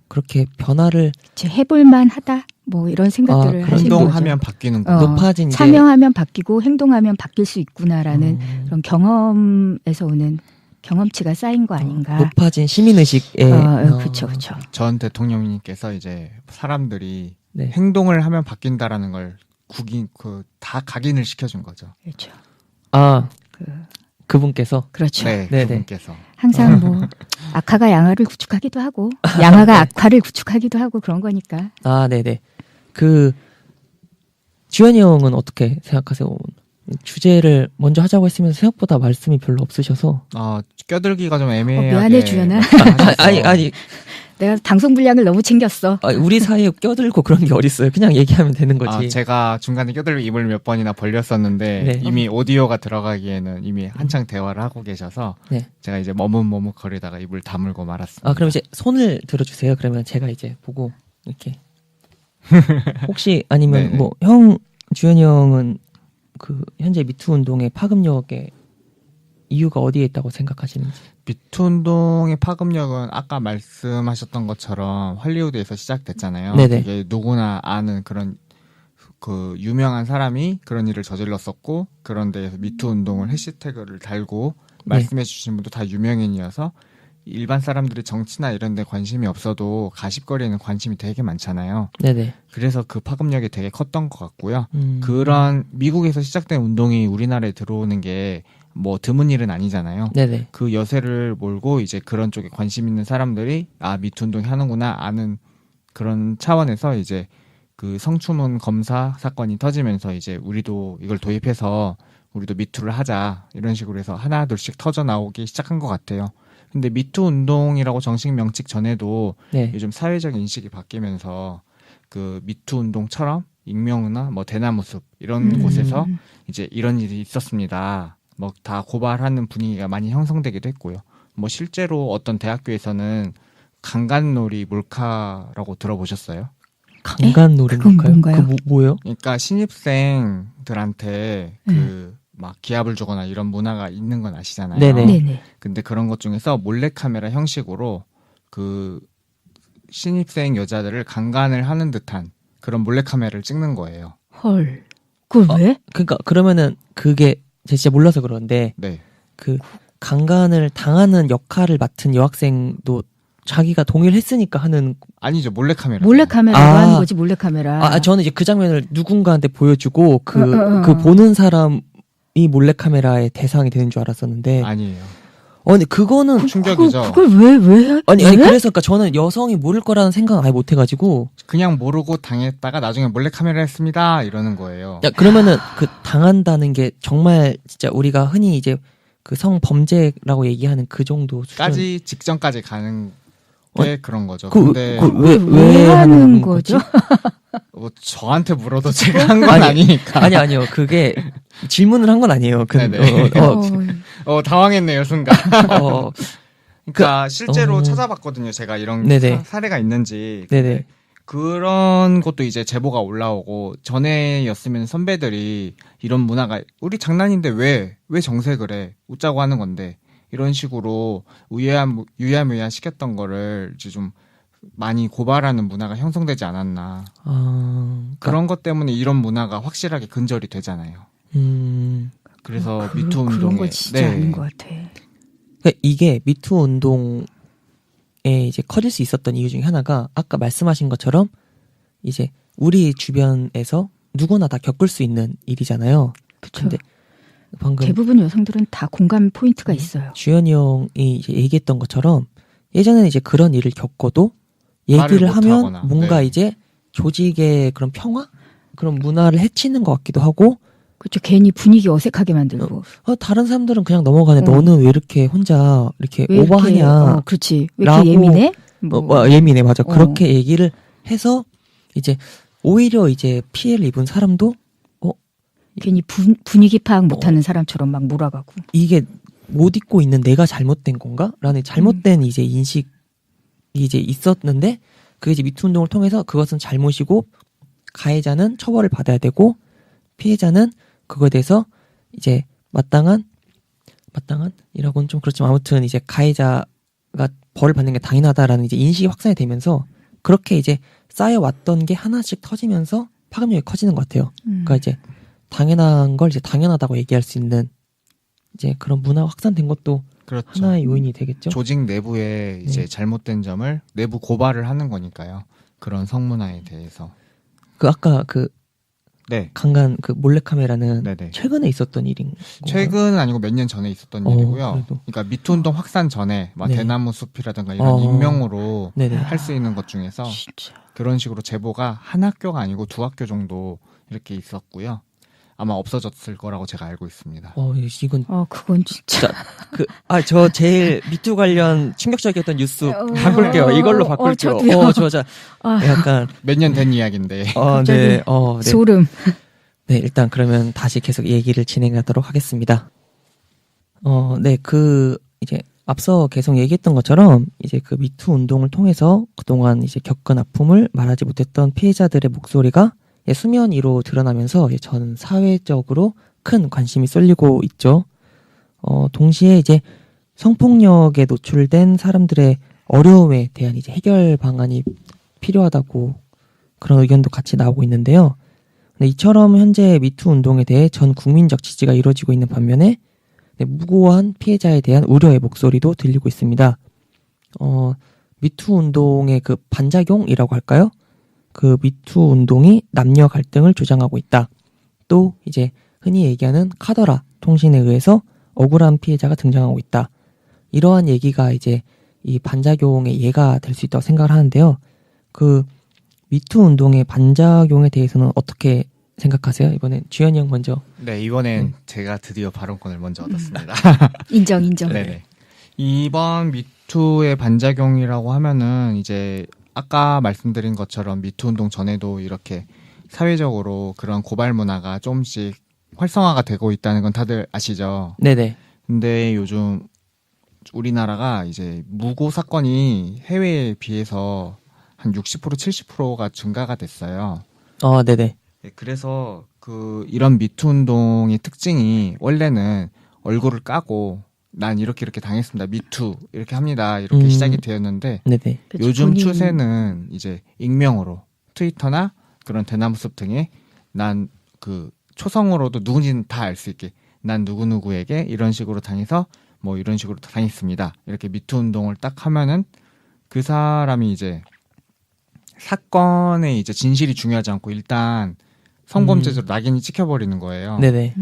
그렇게 변화를 이제 해볼만 하다 뭐 이런 생각들을 하시는 행동하면 거죠. 바뀌는 거. 높아진 이제 참여하면 바뀌고 행동하면 바뀔 수 있구나라는 그런 경험에서 오는 경험치가 쌓인 거 아닌가. 높아진 시민의식에 그렇죠. 전 대통령님께서 이제 사람들이 네. 행동을 하면 바뀐다라는 걸 다 각인을 시켜준 거죠. 그렇죠. 그분께서 그렇죠. 네, 네네. 그분께서. 항상 뭐 악화가 양화를 구축하기도 하고 양화가 악화를 구축하기도 하고 그런 거니까. 네네. 주현이 형은 어떻게 생각하세요? 주제를 먼저 하자고 했으면 생각보다 말씀이 별로 없으셔서. 껴들기가 좀 애매하게. 미안해, 주연아. 아니. 내가 방송 분량을 너무 챙겼어. 우리 사이에 껴들고 그런 게 어딨어요. 그냥 얘기하면 되는 거지. 제가 중간에 껴들고 입을 몇 번이나 벌렸었는데 네. 이미 오디오가 들어가기에는 이미 한창 대화를 하고 계셔서 네. 제가 이제 머뭇머뭇 거리다가 입을 다물고 말았습니다. 그럼 이제 손을 들어주세요. 그러면 제가 이제 보고 이렇게. 혹시 아니면 네네. 주현이 형은 현재 미투 운동의 파급력의 이유가 어디에 있다고 생각하시는지? 미투 운동의 파급력은 아까 말씀하셨던 것처럼 할리우드에서 시작됐잖아요. 네네. 이게 누구나 아는 그런 유명한 사람이 그런 일을 저질렀었고 그런 데에서 미투 운동을 해시태그를 달고 말씀해 주신 분도 다 유명인이어서 일반 사람들이 정치나 이런 데 관심이 없어도 가십거리에는 관심이 되게 많잖아요. 네네. 그래서 그 파급력이 되게 컸던 것 같고요. 그런 미국에서 시작된 운동이 우리나라에 들어오는 게 뭐 드문 일은 아니잖아요. 네네. 그 여세를 몰고 이제 그런 쪽에 관심 있는 사람들이 미투 운동이 하는구나 아는 그런 차원에서 이제 그 성추문 검사 사건이 터지면서 이제 우리도 이걸 도입해서 우리도 미투를 하자 이런 식으로 해서 하나 둘씩 터져 나오기 시작한 것 같아요. 근데 미투 운동이라고 정식 명칭 전에도 네. 요즘 사회적 인식이 바뀌면서 그 미투 운동처럼 익명이나 뭐 대나무숲 이런 곳에서 이제 이런 일이 있었습니다. 뭐 다 고발하는 분위기가 많이 형성되기도 했고요. 뭐 실제로 어떤 대학교에서는 강간놀이 몰카라고 들어보셨어요? 강간놀이 그건 뭘까요? 뭔가요? 그 뭐예요? 그러니까 신입생들한테 그 막 기합을 주거나 이런 문화가 있는 건 아시잖아요. 네네. 네네. 근데 그런 것 중에서 몰래카메라 형식으로 그 신입생 여자들을 강간을 하는 듯한 그런 몰래카메라를 찍는 거예요. 헐. 그걸 왜? 그러니까 그러면은 그게 제가 진짜 몰라서 그러는데 네. 그 강간을 당하는 역할을 맡은 여학생도 자기가 동의를 했으니까 하는 아니죠. 몰래카메라. 몰래카메라로 아. 하는 거지, 몰래카메라. 저는 이제 그 장면을 누군가한테 보여주고 그 어. 보는 사람이 몰래카메라의 대상이 되는 줄 알았었는데 아니에요. 근데 그거는 충격이죠. 그걸 왜? 아니 왜? 그래서 그러니까 저는 여성이 모를 거라는 생각은 아예 못 해가지고 그냥 모르고 당했다가 나중에 몰래카메라 했습니다. 이러는 거예요. 야, 그러면은 그 당한다는 게 정말 진짜 우리가 흔히 이제 그 성범죄라고 얘기하는 그 정도 수준. 까지 직전까지 가는 게 그런 거죠. 그, 근데 왜 하는 거죠? 뭐 저한테 물어도 제가 한 건 아니니까. 아니요. 그게 질문을 한 건 아니에요. 네네. 어, 당황했네요, 순간. 어, 그러니까 실제로 어. 찾아봤거든요. 제가 이런 네네. 사례가 있는지. 네네. 그런 것도 이제 제보가 올라오고 전에였으면 선배들이 이런 문화가 우리 장난인데 왜 정색을 해? 웃자고 하는 건데 이런 식으로 유야무야 시켰던 거를 이제 좀 많이 고발하는 문화가 형성되지 않았나. 그런 것 때문에 이런 문화가 확실하게 근절이 되잖아요. 그래서 미투 운동에 그런 거 진짜 아닌 것 같아. 그러니까 이게 미투 운동에 이제 커질 수 있었던 이유 중에 하나가 아까 말씀하신 것처럼 이제 우리 주변에서 누구나 다 겪을 수 있는 일이잖아요. 그쵸. 근데 방금 대부분 여성들은 다 공감 포인트가 있어요. 주현이 형이 이제 얘기했던 것처럼 예전에는 이제 그런 일을 겪어도 얘기를 말을 하면 못하거나, 뭔가 네. 이제 조직의 그런 평화? 그런 문화를 해치는 것 같기도 하고 그렇죠. 괜히 분위기 어색하게 만들고. 다른 사람들은 그냥 넘어가네. 어. 너는 왜 이렇게 혼자 이렇게 왜 이렇게, 오버하냐. 그렇지. 왜 라고, 이렇게 예민해? 뭐. 예민해. 맞아. 그렇게 얘기를 해서 이제 오히려 이제 피해를 입은 사람도 괜히 분위기 파악 못하는 사람처럼 막 몰아가고. 이게 못 잊고 있는 내가 잘못된 건가? 라는 잘못된 이제 인식이 이제 있었는데 그게 이제 미투 운동을 통해서 그것은 잘못이고 가해자는 처벌을 받아야 되고 피해자는 그거에 대해서 이제 마땅한이라고는 좀 그렇지만 아무튼 이제 가해자가 벌을 받는 게 당연하다라는 이제 인식이 확산이 되면서 그렇게 이제 쌓여왔던 게 하나씩 터지면서 파급력이 커지는 것 같아요. 그러니까 이제 당연한 걸 이제 당연하다고 얘기할 수 있는 이제 그런 문화 확산된 것도 그렇죠. 하나의 요인이 되겠죠. 조직 내부에 이제 네. 잘못된 점을 내부 고발을 하는 거니까요. 그런 성문화에 대해서. 그 아까 그 네. 강간 그 몰래카메라는 네네. 최근에 있었던 일인 건가요? 최근은 아니고 몇 년 전에 있었던 일이고요. 그래도. 그러니까 미투 운동 확산 전에 막 네. 대나무 숲이라든가 이런 익명으로 네네. 할 수 있는 것 중에서 진짜. 그런 식으로 제보가 한 학교가 아니고 두 학교 정도 이렇게 있었고요. 아마 없어졌을 거라고 제가 알고 있습니다. 이건 그건 진짜. 저 제일 미투 관련 충격적이었던 뉴스 바꿀게요. 이걸로 바꿀게요. 저도요. 저 약간 몇 년 된 이야기인데. 네. 소름. 네, 일단 그러면 다시 계속 얘기를 진행하도록 하겠습니다. 이제 앞서 계속 얘기했던 것처럼 이제 그 미투 운동을 통해서 그동안 이제 겪은 아픔을 말하지 못했던 피해자들의 목소리가 수면 위로 드러나면서 전 사회적으로 큰 관심이 쏠리고 있죠. 동시에 이제 성폭력에 노출된 사람들의 어려움에 대한 이제 해결 방안이 필요하다고 그런 의견도 같이 나오고 있는데요. 근데 이처럼 현재 미투 운동에 대해 전 국민적 지지가 이루어지고 있는 반면에 무고한 피해자에 대한 우려의 목소리도 들리고 있습니다. 미투 운동의 그 반작용이라고 할까요? 그 미투 운동이 남녀 갈등을 조장하고 있다. 또 이제 흔히 얘기하는 카더라 통신에 의해서 억울한 피해자가 등장하고 있다. 이러한 얘기가 이제 이 반작용의 예가 될 수 있다고 생각을 하는데요. 그 미투 운동의 반작용에 대해서는 어떻게 생각하세요? 이번엔 주현이 형 먼저. 네, 이번엔 제가 드디어 발언권을 먼저 얻었습니다. 인정. 네네. 이번 미투의 반작용이라고 하면은 이제 아까 말씀드린 것처럼 미투 운동 전에도 이렇게 사회적으로 그런 고발 문화가 조금씩 활성화가 되고 있다는 건 다들 아시죠? 네네. 근데 요즘 우리나라가 이제 무고 사건이 해외에 비해서 한 60% 70%가 증가가 됐어요. 네네. 네, 그래서 이런 미투 운동의 특징이 원래는 얼굴을 까고 난 이렇게 당했습니다. 미투 이렇게 합니다. 이렇게 시작이 되었는데 네네. 그치, 요즘 본인- 추세는 이제 익명으로 트위터나 그런 대나무 숲 등에 난 초성으로도 누군지는 다 알 수 있게 난 누구누구에게 이런 식으로 당해서 뭐 이런 식으로 당했습니다. 이렇게 미투 운동을 딱 하면은 그 사람이 이제 사건의 이제 진실이 중요하지 않고 일단 성범죄자로 낙인이 찍혀버리는 거예요. 네네.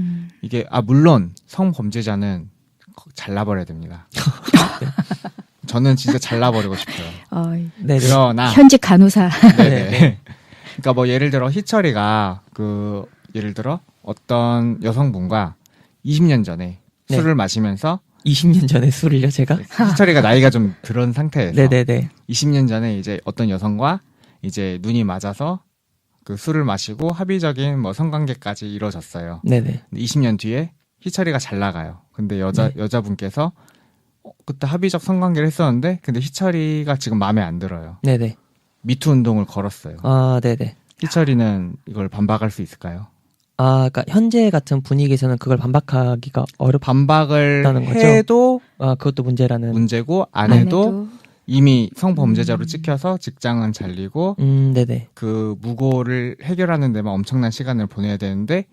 이게 물론 성범죄자는 잘라버려야 됩니다. 저는 진짜 잘라버리고 싶어요. 네네. 그러나 현직 간호사. 네네. 그러니까 뭐 예를 들어 희철이가 예를 들어 어떤 여성분과 20년 전에 네. 술을 마시면서 20년 전에 술을요, 제가? 희철이가 나이가 좀 들은 상태에서 네네네. 20년 전에 이제 어떤 여성과 이제 눈이 맞아서 술을 마시고 합의적인 뭐 성관계까지 이루어졌어요. 네네. 20년 뒤에 희철이가 잘 나가요. 근데 네. 여자분께서 그때 합의적 성관계를 했었는데 근데 희철이가 지금 마음에 안 들어요. 네네. 미투 운동을 걸었어요. 네네. 희철이는 이걸 반박할 수 있을까요? 그러니까 현재 같은 분위기에서는 그걸 반박하기가 반박을 있다는 거죠? 해도 그것도 문제라는. 문제고 안 해도 이미 성범죄자로 찍혀서 직장은 잘리고 네네. 무고를 해결하는 데만 엄청난 시간을 보내야 되는데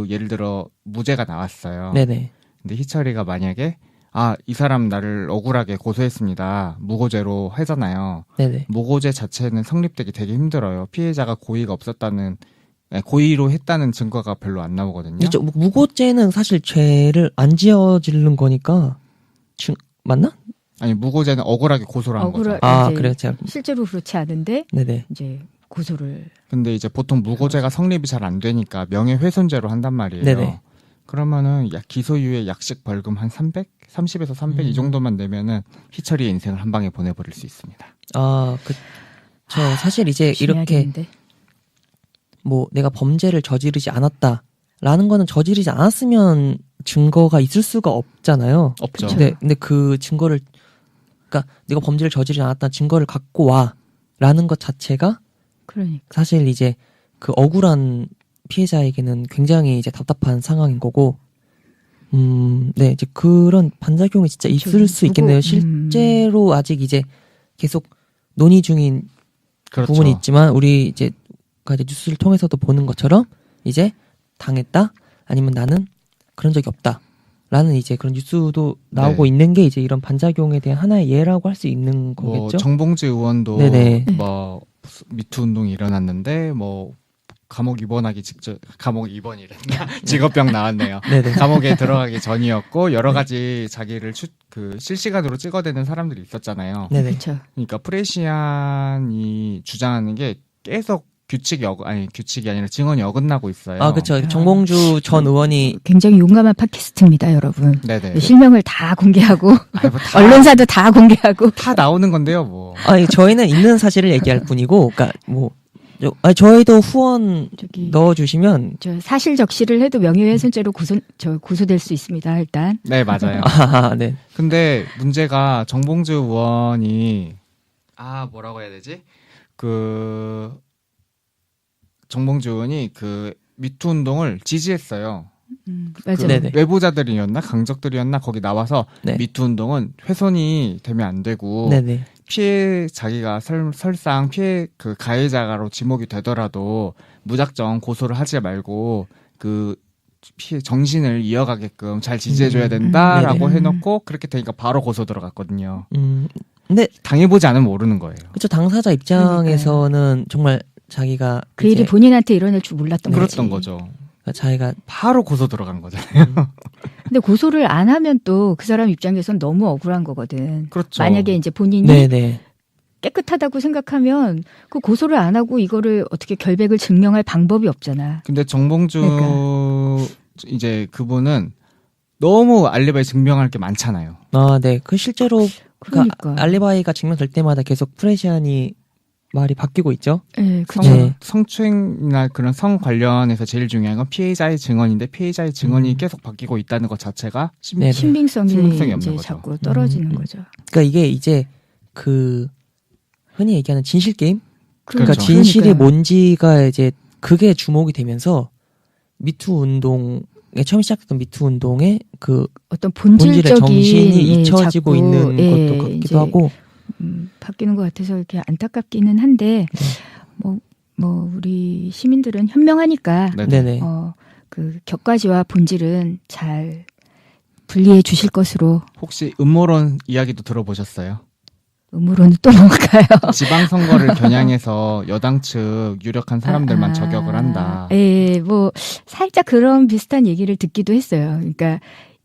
예를 들어 무죄가 나왔어요. 네네. 근데 희철이가 만약에 이 사람 나를 억울하게 고소했습니다. 무고죄로 하잖아요. 네네. 무고죄 자체는 성립되기 되게 힘들어요. 피해자가 고의가 없었다는 고의로 했다는 증거가 별로 안 나오거든요. 그렇죠. 무고죄는 사실 죄를 안 지어지는 거니까 맞나? 아니 무고죄는 억울하게 고소를 한 거죠. 이제 그래요. 제가 실제로 그렇지 않은데 네네. 이제 고소를. 근데 이제 보통 무고죄가 성립이 잘 안 되니까 명예훼손죄로 한단 말이에요. 네네. 그러면은 기소유예 약식 벌금 한 300? 30에서 300 이 정도만 내면은 희철이의 인생을 한 방에 보내버릴 수 있습니다. 저 사실 이제 이렇게 해야겠는데. 뭐 내가 범죄를 저지르지 않았다라는 거는 저지르지 않았으면 증거가 있을 수가 없잖아요. 없죠. 근데 그 증거를 그러니까 내가 범죄를 저지르지 않았다는 증거를 갖고 와라는 것 자체가 그러니까. 사실 이제 그 억울한 피해자에게는 굉장히 이제 답답한 상황인 거고, 네, 이제 그런 반작용이 진짜 있을 수 있겠네요. 실제로 아직 이제 계속 논의 중인 그렇죠. 부분이 있지만, 우리 이제 뉴스를 통해서도 보는 것처럼 이제 당했다? 아니면 나는 그런 적이 없다. 라는 이제 그런 뉴스도 나오고 네. 있는 게 이제 이런 반작용에 대한 하나의 예라고 할 수 있는 거겠죠. 뭐 정봉주 의원도 네네. 뭐 미투 운동이 일어났는데 뭐 감옥 입원하기 직전 감옥 입원이랬나 직업병 나왔네요. 네네. 감옥에 들어가기 전이었고 여러 가지 자기를 실시간으로 찍어대는 사람들이 있었잖아요. 네네. 그렇죠. 그러니까 프레시안이 주장하는 게 계속 규칙이 아니라 증언이 어긋나고 있어요. 그렇죠. 정봉주 전 의원이 굉장히 용감한 팟캐스트입니다, 여러분. 네네. 실명을 다 공개하고 아니, 뭐 다, 언론사도 다 공개하고. 다 나오는 건데요, 뭐. 저희는 있는 사실을 얘기할 뿐이고, 그러니까 뭐 저희도 후원 저기 넣어주시면 저 사실 적시를 해도 명예훼손죄로 고소될 수 있습니다. 일단. 네, 맞아요. 네. 근데 문제가 정봉주 의원이 뭐라고 해야 되지? 정봉주 의원이 미투 운동을 지지했어요. 맞아요. 네네. 외부자들이었나 강적들이었나 거기 나와서 네. 미투 운동은 훼손이 되면 안 되고 네네. 자기가 설상 가해자로 지목이 되더라도 무작정 고소를 하지 말고 정신을 이어가게끔 잘 지지해줘야 된다라고 네네. 해놓고 그렇게 되니까 바로 고소 들어갔거든요. 근데 당해보지 않으면 모르는 거예요. 그쵸, 당사자 입장에서는 정말 자기가 그 일이 본인한테 일어날 줄 몰랐던 거지. 그랬던 거죠. 자기가 바로 고소 들어간 거잖아요. 근데 고소를 안 하면 또 그 사람 입장에선 너무 억울한 거거든. 그렇죠. 만약에 이제 본인이 네네. 깨끗하다고 생각하면 그 고소를 안 하고 이거를 어떻게 결백을 증명할 방법이 없잖아. 근데 정봉주 그러니까. 이제 그분은 너무 알리바이 증명할 게 많잖아요. 아, 네. 그 실제로 그러니까. 알리바이가 증명될 때마다 계속 프레시안이 말이 바뀌고 있죠. 네, 성, 그죠. 네. 성추행이나 그런 성 관련해서 제일 중요한 건 피해자의 증언인데 피해자의 증언이 계속 바뀌고 있다는 것 자체가 네네. 신빙성이 신빙성이 없는 이제 거죠. 자꾸 떨어지는 음. 거죠. 그러니까 이게 이제 그 흔히 얘기하는 진실 게임. 그러니까 그렇죠. 진실이 뭔지가 이제 그게 주목이 되면서 미투 운동에 처음 시작했던 미투 운동의 그 어떤 본질의 본질적인 정신이 예, 잊혀지고 자꾸, 있는 예, 것도 같기도 이제 하고. 바뀌는 것 같아서 이렇게 안타깝기는 한데 뭐 우리 시민들은 현명하니까 네네. 그 격가지와 본질은 잘 분리해 주실 것으로. 혹시 음모론 이야기도 들어보셨어요? 음모론은 또 넘어가요. 지방선거를 겨냥해서 여당 측 유력한 사람들만 저격을 한다. 예, 뭐 살짝 그런 비슷한 얘기를 듣기도 했어요. 그러니까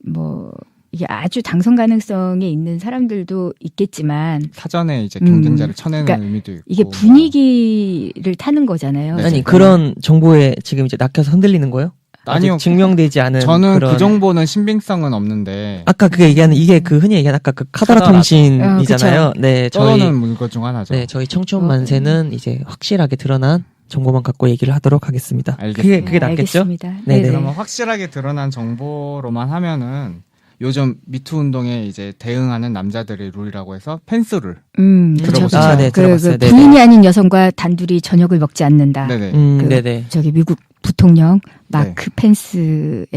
뭐 이게 아주 당선 가능성에 있는 사람들도 있겠지만 사전에 이제 경쟁자를 쳐내는 그러니까 의미도 있고. 이게 분위기를 타는 거잖아요. 네. 아니 어쨌든. 그런 정보에 지금 이제 낚여서 흔들리는 거예요? 아니요. 아직 증명되지 않은 저는 그런... 그 정보는 신빙성은 없는데 아까 그게 얘기하는 이게 그 흔히 얘기하는 아까 그 카더라 카더라죠. 통신이잖아요. 네, 저희 떠오르는 물것 중 하나죠. 네, 저희 청춘 만세는 이제 확실하게 드러난 정보만 갖고 얘기를 하도록 하겠습니다. 알겠습니다. 그게 낫겠죠? 알겠습니다. 네네. 그러면 확실하게 드러난 정보로만 하면은 요즘 미투 운동에 이제 대응하는 남자들의 룰이라고 해서 펜스룰. 그렇죠. 들어보셨죠? 아, 네, 들어봤어요. 네네. 부인이 아닌 여성과 단둘이 저녁을 먹지 않는다. 네네. 그 네네. 저기 미국 부통령 마크 펜스의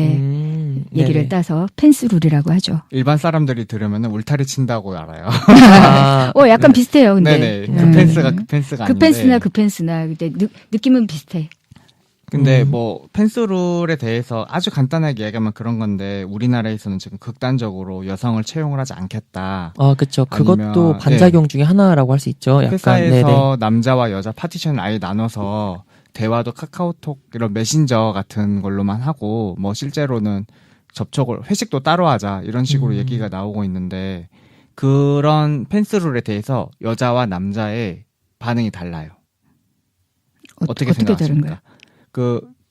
얘기를 네네. 따서 펜스룰이라고 하죠. 일반 사람들이 들으면은 울타리 친다고 알아요. 아, 약간 비슷해요. 근데 네네. 그 펜스가 그 펜스가 그 아닌데. 펜스나 그 펜스나 근데 느낌은 비슷해. 근데 뭐 펜스룰에 대해서 아주 간단하게 이야기하면 그런 건데 우리나라에서는 지금 극단적으로 여성을 채용을 하지 않겠다. 그쵸. 아니면, 그것도 반작용 중에 하나라고 할 수 있죠. 약간, 회사에서 네네. 남자와 여자 파티션을 아예 나눠서 대화도 카카오톡 이런 메신저 같은 걸로만 하고 뭐 실제로는 접촉을 회식도 따로 하자 이런 식으로 얘기가 나오고 있는데 그런 펜스룰에 대해서 여자와 남자의 반응이 달라요. 어떻게 다른 거예요? 생각하십니까?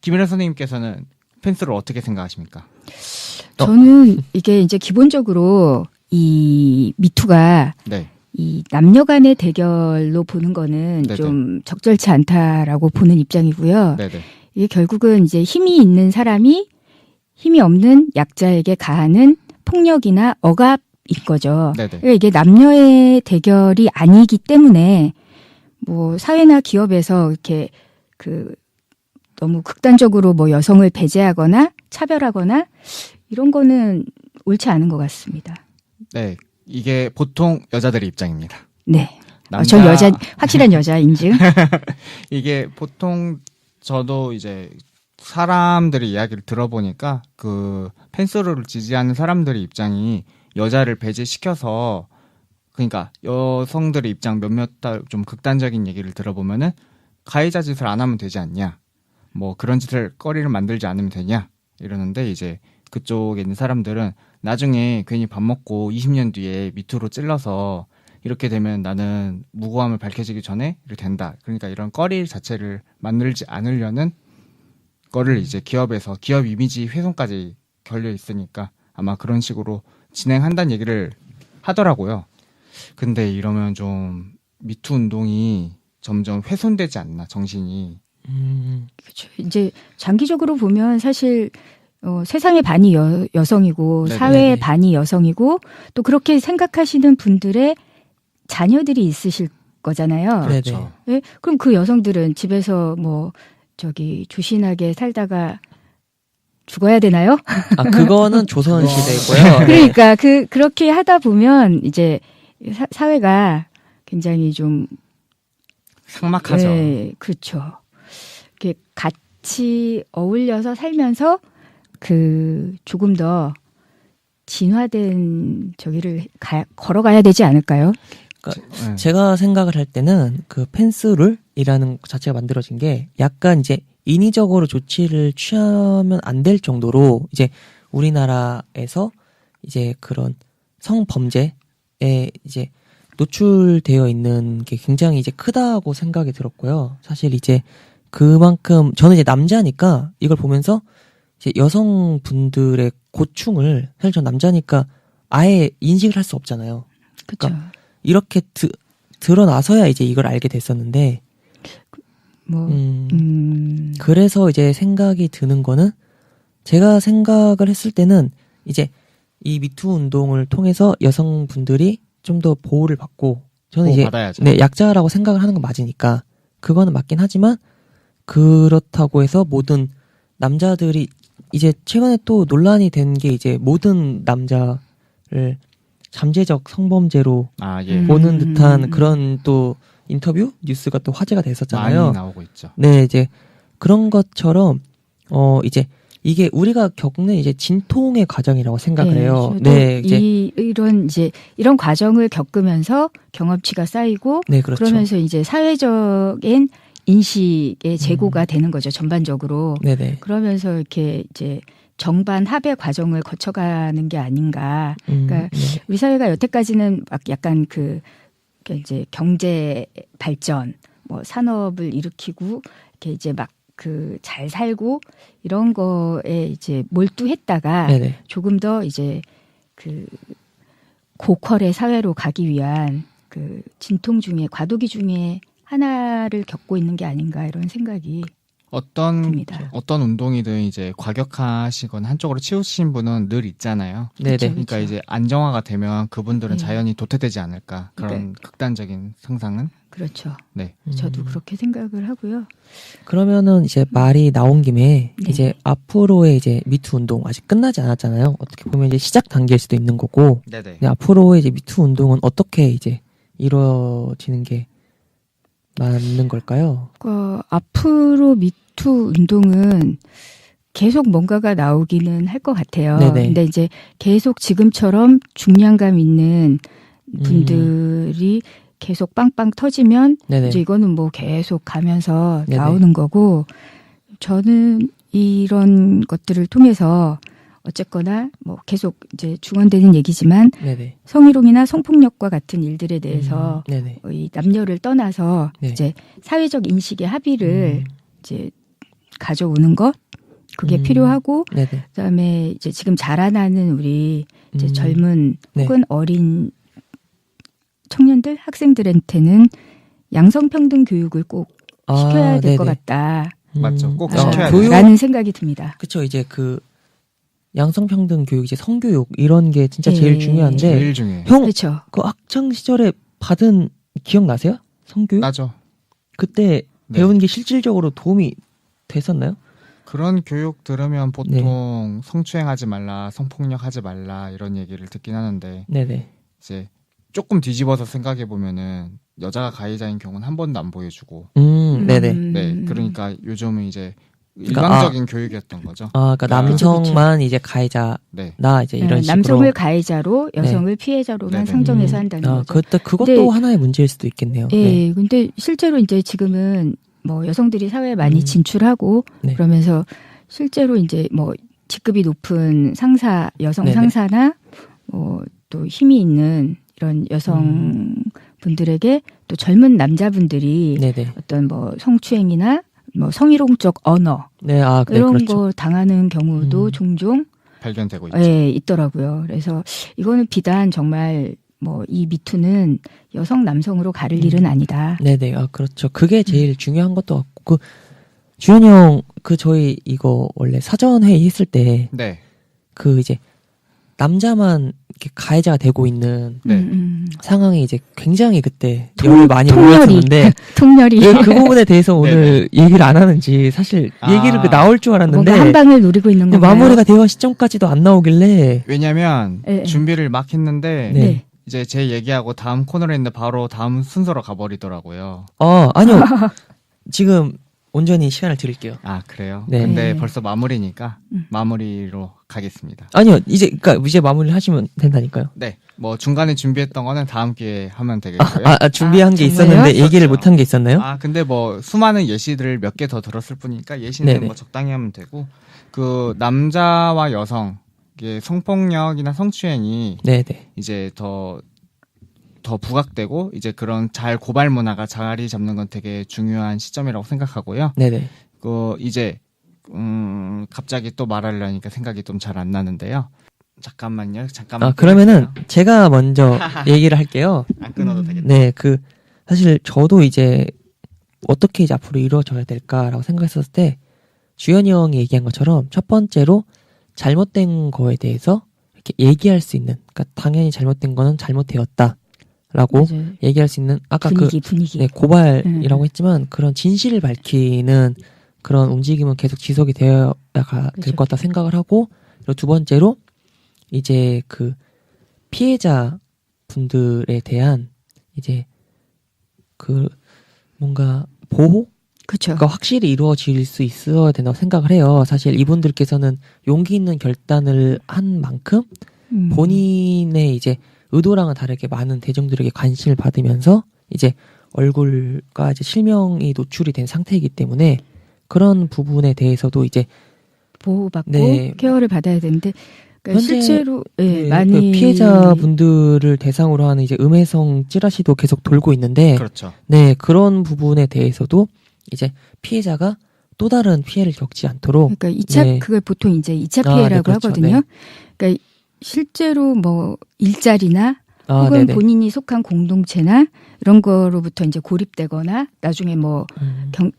김일현 선생님께서는 펜스를 어떻게 생각하십니까? 저는 이게 이제 기본적으로 이 미투가 네. 이 남녀 간의 대결로 보는 거는 네네. 좀 적절치 않다라고 보는 입장이고요. 네네. 이게 결국은 이제 힘이 있는 사람이 힘이 없는 약자에게 가하는 폭력이나 억압인 거죠. 네네. 그러니까 이게 남녀의 대결이 아니기 때문에 뭐 사회나 기업에서 이렇게 너무 극단적으로 뭐 여성을 배제하거나 차별하거나 이런 거는 옳지 않은 것 같습니다. 네. 이게 보통 여자들의 입장입니다. 네. 전 확실한 여자 인증. 이게 보통 저도 이제 사람들의 이야기를 들어보니까 그 펜스룰을 지지하는 사람들의 입장이 여자를 배제시켜서 그러니까 여성들의 입장 몇몇 좀 극단적인 얘기를 들어보면은 가해자 짓을 안 하면 되지 않냐. 뭐 그런 거리를 만들지 않으면 되냐 이러는데 이제 그쪽에 있는 사람들은 나중에 괜히 밥 먹고 20년 뒤에 미투로 찔러서 이렇게 되면 나는 무고함을 밝혀지기 전에 이렇게 된다. 그러니까 이런 거리 자체를 만들지 않으려는 거를 이제 기업에서 기업 이미지 훼손까지 걸려 있으니까 아마 그런 식으로 진행한다는 얘기를 하더라고요. 근데 이러면 좀 미투 운동이 점점 훼손되지 않나 정신이. 그렇죠. 이제 장기적으로 보면 사실 세상의 반이 여성이고 네네. 사회의 반이 여성이고 또 그렇게 생각하시는 분들의 자녀들이 있으실 거잖아요. 네네. 그렇죠. 네? 그럼 그 여성들은 집에서 뭐 조신하게 살다가 죽어야 되나요? 그거는 조선 시대고요. 그러니까 그렇게 하다 보면 이제 사회가 굉장히 좀 삭막하죠. 네, 그렇죠. 이렇게 같이 어울려서 살면서 조금 더 진화된 저기를 걸어가야 되지 않을까요? 네. 제가 생각을 할 때는 그 펜스룰이라는 것 자체가 만들어진 게 약간 이제 인위적으로 조치를 취하면 안 될 정도로 이제 우리나라에서 이제 그런 성범죄에 이제 노출되어 있는 게 굉장히 이제 크다고 생각이 들었고요. 사실 이제 그만큼 저는 이제 남자니까 이걸 보면서 이제 여성분들의 고충을 사실 전 남자니까 아예 인식을 할 수 없잖아요. 그렇죠. 이렇게 드러나서야 이제 이걸 알게 됐었는데 뭐 그래서 이제 생각이 드는 거는 제가 생각을 했을 때는 이제 이 미투 운동을 통해서 여성분들이 좀 더 보호를 받고 저는 이제 받아야죠. 네, 약자라고 생각을 하는 건 맞으니까 그거는 맞긴 하지만 그렇다고 해서 모든 남자들이 이제 최근에 또 논란이 된 게 이제 모든 남자를 잠재적 성범죄로 예. 보는 듯한 그런 또 인터뷰 뉴스가 또 화제가 됐었잖아요. 많이 나오고 있죠. 네, 이제 그런 것처럼 이제 이게 우리가 겪는 이제 진통의 과정이라고 생각을 해요. 네, 이제 이런 과정을 겪으면서 경험치가 쌓이고 네, 그렇죠. 그러면서 이제 사회적인 인식의 재고가 되는 거죠, 전반적으로. 네네. 그러면서 이렇게 이제 정반 합의 과정을 거쳐가는 게 아닌가. 그러니까 네. 우리 사회가 여태까지는 막 약간 이렇게 이제 경제 발전, 뭐 산업을 일으키고 이렇게 이제 막 잘 살고 이런 거에 이제 몰두했다가 네네. 조금 더 이제 고퀄의 사회로 가기 위한 진통 중에 과도기 중에 하나를 겪고 있는 게 아닌가 이런 생각이 듭니다. 어떤 운동이든 이제 과격하시거나 한쪽으로 치우친 분은 늘 있잖아요. 네네. 그러니까 이제 안정화가 되면 그분들은 네. 자연히 도태되지 않을까 그런 극단적인 상상은. 그렇죠. 네. 저도 그렇게 생각을 하고요. 그러면은 이제 말이 나온 김에 네. 이제 앞으로의 이제 미투 운동 아직 끝나지 않았잖아요. 어떻게 보면 이제 시작 단계일 수도 있는 거고. 네네. 네, 앞으로의 이제 미투 운동은 어떻게 이제 이루어지는 게 맞는 걸까요? 앞으로 미투 운동은 계속 뭔가가 나오기는 할 것 같아요. 네네. 근데 이제 계속 지금처럼 중량감 있는 분들이 계속 빵빵 터지면 네네. 이제 이거는 뭐 계속 가면서 네네. 나오는 거고 저는 이런 것들을 통해서 어쨌거나 뭐 계속 이제 중원되는 얘기지만 네네. 성희롱이나 성폭력과 같은 일들에 대해서 네네. 이 남녀를 떠나서 네. 이제 사회적 인식의 합의를 이제 가져오는 것 그게 필요하고 네네. 그다음에 이제 지금 자라나는 우리 이제 젊은 네. 혹은 어린 청년들 학생들한테는 양성평등 교육을 꼭 시켜야 될 것 네네. 같다. 맞죠. 꼭 아, 시켜야 교육- 돼요. 라는 생각이 듭니다. 그쵸. 이제 양성평등 교육, 이제 성교육 이런 게 진짜 예. 제일 중요한데 제일 중요해요. 형 그렇죠. 그 학창 시절에 받은 기억 나세요? 성교육? 나죠. 그때 네. 배운 게 실질적으로 도움이 됐었나요? 그런 교육 들으면 보통 성추행하지 말라, 성폭력하지 말라 이런 얘기를 듣긴 하는데 네네. 이제 조금 뒤집어서 생각해 보면은 여자가 가해자인 경우는 한 번도 안 보여주고, 네네. 네, 그러니까 요즘은 이제 그러니까, 일방적인 교육이었던 거죠. 그러니까 아, 남성만 이제 가해자나 네, 이제 이런 식으로. 남성을 가해자로 여성을 피해자로만 네네. 상정해서 한다는 거죠. 그것도 근데- 하나의 문제일 수도 있겠네요. 예, 네. 근데 실제로 이제 지금은 뭐 여성들이 사회에 많이 진출하고 네. 그러면서 실제로 이제 뭐 직급이 높은 상사, 여성 네네. 상사나 또 힘이 있는 이런 여성 분들에게 또 젊은 남자분들이 네네. 어떤 뭐 성추행이나 뭐 성희롱적 언어 네, 네, 이런 그렇죠. 거 당하는 경우도 종종 발견되고 있죠. 있더라고요. 그래서 이거는 비단 정말 뭐 이 미투는 여성 남성으로 가릴 일은 아니다. 네네. 그렇죠. 그게 제일 중요한 것도 같고, 주현이 형, 저희 이거 원래 사전 회의 했을 때, 네, 이제, 남자만 이렇게 가해자가 되고 있는 네. 상황이 이제 굉장히 그때 통- 열을 많이 통렬히. 올렸었는데, 통렬이 왜 그 부분에 대해서 오늘 얘기를 안 하는지, 사실 얘기를 나올 줄 알았는데, 뭔가 한 방을 노리고 있는 근데 건가요? 마무리가 대화 시점까지도 안 나오길래, 왜냐면 네. 준비를 막 했는데 네. 이제 제 얘기하고 다음 코너를 했는데 바로 다음 순서로 가버리더라고요. 아니요. 지금 온전히 시간을 드릴게요. 아, 그래요? 네. 근데 네. 벌써 마무리니까 마무리로 가겠습니다. 아니요. 이제 마무리를 하시면 된다니까요. 네, 뭐 중간에 준비했던 거는 다음 기회에 하면 되겠고요. 준비한 게 정말요? 있었는데 얘기를 그렇죠. 못한 게 있었나요? 근데 뭐 수많은 예시들을 몇 개 더 들었을 뿐이니까 예시는 네네. 뭐 적당히 하면 되고, 그 남자와 여성 이게 성폭력이나 성추행이 네네. 이제 더 부각되고 이제 그런 잘 고발 문화가 자리 잡는 건 되게 중요한 시점이라고 생각하고요. 네네. 이제 갑자기 또 말하려니까 생각이 좀 잘 안 나는데요. 잠깐만요. 그러면은 제가 먼저 얘기를 할게요. 안 끊어도 되겠다. 네, 사실 저도 이제 어떻게 이제 앞으로 이루어져야 될까라고 생각했었을 때 주현이 형이 얘기한 것처럼 첫 번째로 잘못된 거에 대해서 이렇게 얘기할 수 있는, 그러니까 당연히 잘못된 거는 잘못되었다라고 맞아요. 얘기할 수 있는 아까 분위기. 네, 고발이라고 했지만 그런 진실을 밝히는 그런 움직임은 계속 지속이 되어야 될 것 같다 생각을 하고, 그리고 두 번째로 이제 피해자 분들에 대한 이제 뭔가 보호? 그렇죠. 가 확실히 이루어질 수 있어야 된다고 생각을 해요. 사실 이분들께서는 용기 있는 결단을 한 만큼 본인의 이제 의도랑은 다르게 많은 대중들에게 관심을 받으면서 이제 얼굴과 이제 실명이 노출이 된 상태이기 때문에 그런 부분에 대해서도 이제 보호받고 네. 케어를 받아야 되는데, 그러니까 현재 실제로 네, 많이 피해자분들을 대상으로 하는 이제 음해성 찌라시도 계속 돌고 있는데, 그렇죠. 네, 그런 부분에 대해서도 이제 피해자가 또 다른 피해를 겪지 않도록 그러니까 2차 네. 그걸 보통 이제 2차 아, 피해라고 네, 그렇죠. 하거든요. 네. 그러니까 실제로 뭐 일자리나 혹은 네네. 본인이 속한 공동체나 이런 거로부터 이제 고립되거나 나중에 뭐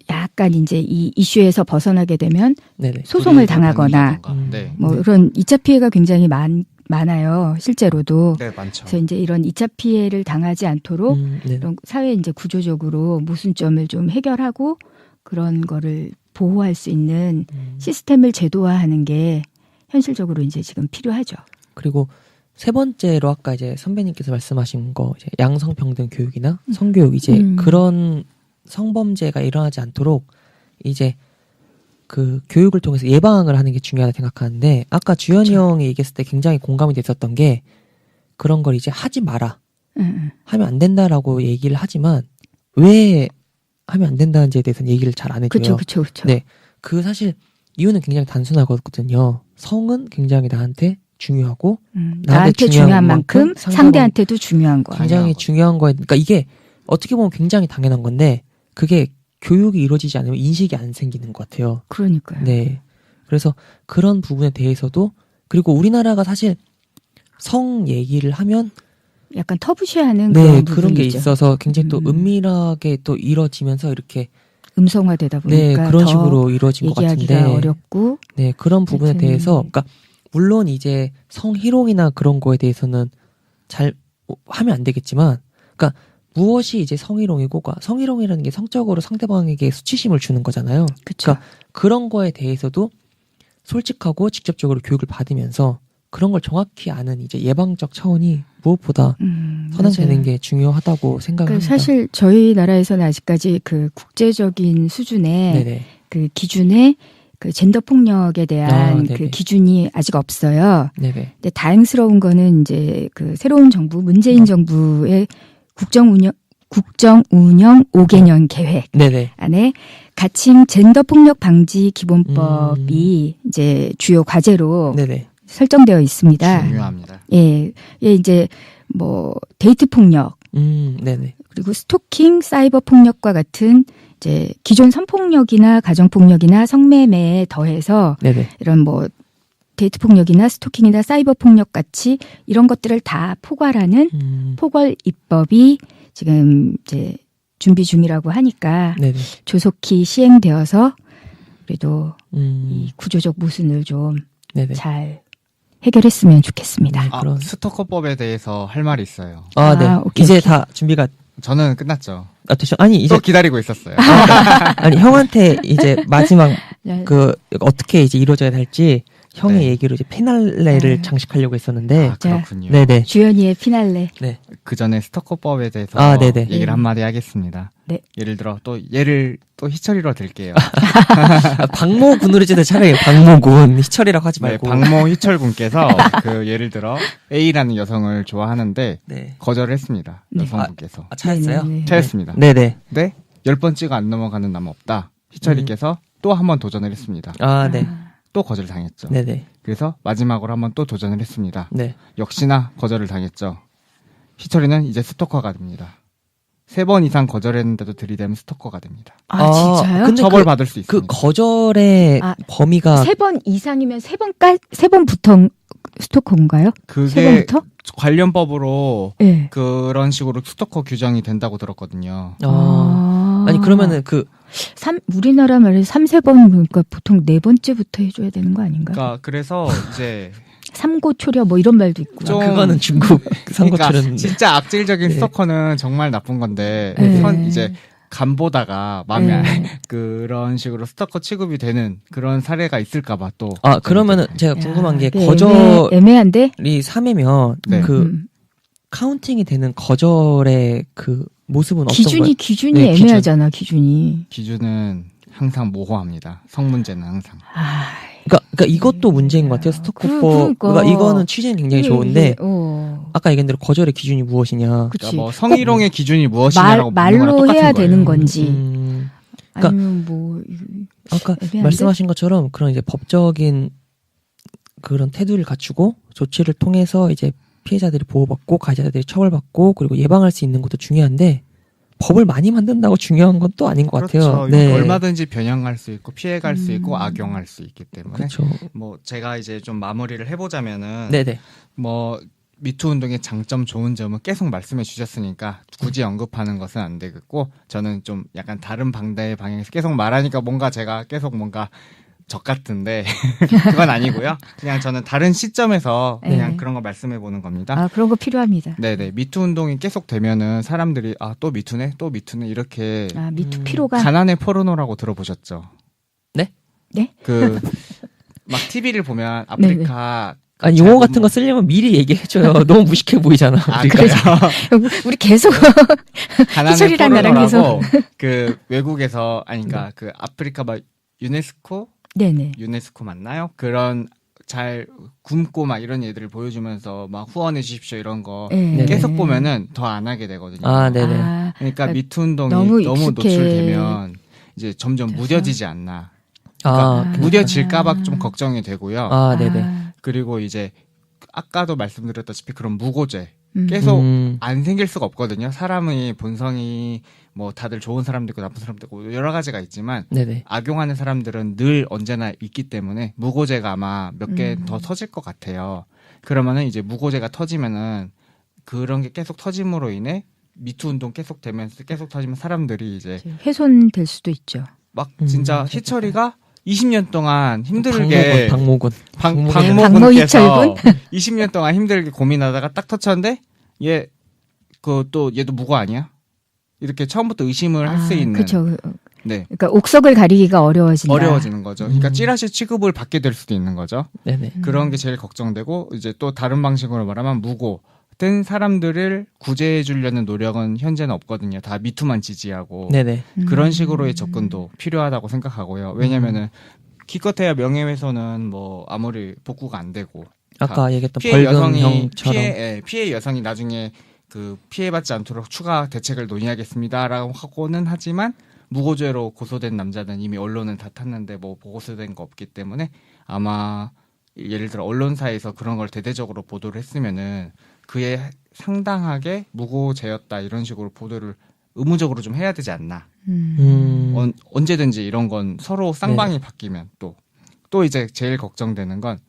약간 이제 이 이슈에서 벗어나게 되면 네네. 소송을 당하거나 네. 뭐 네. 이런 2차 피해가 굉장히 많아요. 실제로도. 네, 많죠. 그래서 이제 이런 2차 피해를 당하지 않도록 네. 이런 사회 이제 구조적으로 모순점을 좀 해결하고 그런 거를 보호할 수 있는 시스템을 제도화하는 게 현실적으로 이제 지금 필요하죠. 그리고 세 번째로 아까 이제 선배님께서 말씀하신 거 이제 양성평등 교육이나 성교육 이제 그런 성범죄가 일어나지 않도록 이제 교육을 통해서 예방을 하는 게 중요하다 생각하는데, 아까 주현이 그렇죠. 형이 얘기했을 때 굉장히 공감이 됐었던 게 그런 걸 이제 하지 마라, 하면 안 된다라고 얘기를 하지만 왜 하면 안 된다는지에 대해서는 얘기를 잘 안 해줘요. 그렇죠. 네, 사실 이유는 굉장히 단순하거든요. 성은 굉장히 나한테 중요하고 나한테 중요한 만큼 상대한테도 중요한 거야. 굉장히 중요한 거에, 그러니까 이게 어떻게 보면 굉장히 당연한 건데 그게 교육이 이루어지지 않으면 인식이 안 생기는 것 같아요. 그러니까요. 네, 그래서 그런 부분에 대해서도, 그리고 우리나라가 사실 성 얘기를 하면 약간 터부시하는 네, 그런 그런 게 부분이죠. 있어서 굉장히 또 은밀하게 또 이루어지면서 이렇게 음성화되다 네, 보니까 그런 더 식으로 이루어진 것 얘기하기가 같은데 어렵고. 네, 그런 부분에 하여튼 대해서, 그러니까 물론 이제 성희롱이나 그런 거에 대해서는 잘 하면 안 되겠지만, 그러니까 무엇이 이제 성희롱이고, 성희롱이라는 게 성적으로 상대방에게 수치심을 주는 거잖아요. 그렇죠. 그러니까 그런 거에 대해서도 솔직하고 직접적으로 교육을 받으면서 그런 걸 정확히 아는 이제 예방적 차원이 무엇보다 선행되는 맞아요. 게 중요하다고 생각을 그러니까 합니다. 사실 저희 나라에서는 아직까지 그 국제적인 수준의 네네. 그 기준에 그 젠더 폭력에 대한 네네. 그 기준이 아직 없어요. 네네. 근데 다행스러운 거는 이제 그 새로운 정부, 문재인 정부의 국정 운영 5개년 계획 네네. 안에 가칭 젠더 폭력 방지 기본법이 이제 주요 과제로 네네. 설정되어 있습니다. 중요합니다. 예, 이제 뭐 데이트 폭력 네네. 그리고 스토킹, 사이버 폭력과 같은 이제 기존 성폭력이나 가정 폭력이나 성매매에 더해서 네네. 이런 뭐 데이트 폭력이나 스토킹이나 사이버 폭력 같이 이런 것들을 다 포괄하는 포괄 입법이 지금 이제 준비 중이라고 하니까 네네. 조속히 시행되어서 그래도 음. 이 구조적 모순을 좀 네네. 잘 해결했으면 좋겠습니다. 그런- 스토커법에 대해서 할 말이 있어요. 네. 오케이, 이제 오케이. 다 준비가 저는 끝났죠. 되죠? 아니, 이제 또 기다리고 있었어요. 아니, 형한테 이제 마지막 네. 어떻게 이제 이루어져야 될지 형의 네. 얘기로 이제 피날레를 네. 장식하려고 했었는데. 아, 그렇군요. 네네. 주연이의 피날레. 네. 그 전에 스토커법에 대해서 네네. 얘기를 한마디 하겠습니다. 네. 예를 들어 예를 또 희철이로 들게요. 박모군으로 해도 차라리 박모군 희철이라고 하지 네, 말고. 박모 희철 군께서 그 예를 들어 A라는 여성을 좋아하는데 네. 거절을 했습니다. 네. 여성분께서. 차였어요? 네네네. 차였습니다. 네네. 네? 10번째가 안 넘어가는 남은 없다. 희철이께서 또 한 번 도전을 했습니다. 네. 또 거절당했죠. 네네. 그래서 마지막으로 한 번 또 도전을 했습니다. 네. 역시나 거절을 당했죠. 희철이는 이제 스토커가 됩니다. 3번 이상 거절했는데도 들이대면 스토커가 됩니다. 아, 진짜요? 근데 처벌받을 수 그 있습니다. 거절의 아, 범위가 3번 이상이면 3번부터 스토커인가요? 그게 3번부터? 관련 법으로 네. 그런 식으로 스토커 규정이 된다고 들었거든요. 아니 그러면은 그 우리나라 말에 3, 3번 그러니까 보통 4번째부터 해줘야 되는 거 아닌가요? 그러니까 그래서 이제 삼고초려 뭐 이런 말도 있고. 좀- 그거는 중국 그러니까 상고처럼 진짜 악질적인 네. 스토커는 정말 나쁜 건데 네. 이제 간 보다가 마음에 안 네. 그런 식으로 스토커 취급이 되는 그런 사례가 있을까봐 또. 아 그러면은 제가 야, 궁금한 게 그게 거절이 애매한데? 3이면 네. 그 카운팅이 되는 거절의 그 모습은 어떤 거예요? 기준이 네, 기준. 애매하잖아, 기준이. 기준은 항상 모호합니다. 성문제는 항상. 아, 그러니까 이것도 문제인 것 같아요. 스토커법. 그러니까. 이거는 취지는 굉장히 좋은데 아까 얘기한 대로 거절의 기준이 무엇이냐. 그치. 그러니까 뭐 성희롱의 기준이 무엇이냐라고 묻는 거랑 말로 똑같은 해야 거예요. 되는 건지. 그러니까 아니면 뭐 아까 애매한데? 말씀하신 것처럼 그런 이제 법적인 그런 태도를 갖추고 조치를 통해서 이제 피해자들이 보호받고 가해자들이 처벌받고 그리고 예방할 수 있는 것도 중요한데 법을 많이 만든다고 중요한 건 또 아닌 것 그렇죠. 같아요. 네. 얼마든지 변형할 수 있고 피해갈 수 있고 악용할 수 있기 때문에 그렇죠. 뭐 제가 이제 좀 마무리를 해보자면은 네네. 뭐 미투 운동의 장점 좋은 점은 계속 말씀해 주셨으니까 굳이 언급하는 것은 안 되겠고 저는 좀 약간 다른 방대의 방향에서 계속 말하니까 뭔가 제가 계속 뭔가 적 같은데 그건 아니고요. 그냥 저는 다른 시점에서 그냥 네. 그런 거 말씀해 보는 겁니다. 아, 그런 거 필요합니다. 네네 미투 운동이 계속 되면은 사람들이 아 또 미투네 또 미투네 이렇게 아, 미투 피로가 가난의 포르노라고 들어보셨죠? 네? 네? 그 막 TV를 보면 아프리카 아니 용어 같은 거 쓰려면 미리 얘기해줘요. 너무 무식해 보이잖아. 아 우리가. 그래요? 우리 계속 가난의 희철이랑 나랑 포르노라고 그 외국에서 아니 그러니까 그 아프리카 막 네네. 유네스코 맞나요? 그런 잘 굶고 막 이런 얘들을 보여주면서 막 후원해 주십시오 이런 거 네. 계속 보면은 더 안 하게 되거든요. 아 네네. 아, 그러니까 아, 미투 운동이 너무 너무 익숙해. 노출되면 이제 점점 그래서? 무뎌지지 않나. 아, 그러니까 무뎌질까봐 좀 걱정이 되고요. 아 네네. 아, 그리고 이제 아까도 말씀드렸다시피 그런 무고죄 음. 계속 음, 안 생길 수가 없거든요. 사람의 본성이 뭐 다들 좋은 사람도 있고 나쁜 사람도 있고 여러 가지가 있지만 네네. 악용하는 사람들은 늘 언제나 있기 때문에 무고죄가 아마 몇 개 더 음. 터질 것 같아요. 그러면은 이제 무고죄가 터지면은 그런 게 계속 터짐으로 인해 미투 운동 계속 되면서 계속 터지면 사람들이 이제 훼손될 수도 있죠. 막 진짜 맞아. 희철이가 20년 동안 힘들게 박모군. 박모군께서 20년 동안 힘들게 고민하다가 딱 터쳤는데 얘 얘도 무고 아니야? 이렇게 처음부터 의심을 할 수 있는 그렇죠. 네. 그러니까 옥석을 가리기가 어려워진다. 어려워지는 거죠. 그러니까 찌라시 취급을 받게 될 수도 있는 거죠. 네네. 그런 게 제일 걱정되고 이제 또 다른 방식으로 말하면 무고 된 사람들을 구제해 주려는 노력은 현재는 없거든요. 다 미투만 지지하고 네네. 그런 식으로의 접근도 필요하다고 생각하고요. 왜냐면은 기껏해야 명예훼손은 뭐 아무리 복구가 안 되고 아까 얘기했던 피해 여성이 벌금형처럼. 피해 여성이 나중에 그 피해받지 않도록 추가 대책을 논의하겠습니다라고 하고는 하지만 무고죄로 고소된 남자는 이미 언론은 다 탔는데 뭐 보고서된 거 없기 때문에 아마 예를 들어 언론사에서 그런 걸 대대적으로 보도를 했으면은 그에 상당하게 무고죄였다 이런 식으로 보도를 의무적으로 좀 해야 되지 않나. 언제든지 이런 건 서로 쌍방이 바뀌면 또 이제 제일 걱정되는 건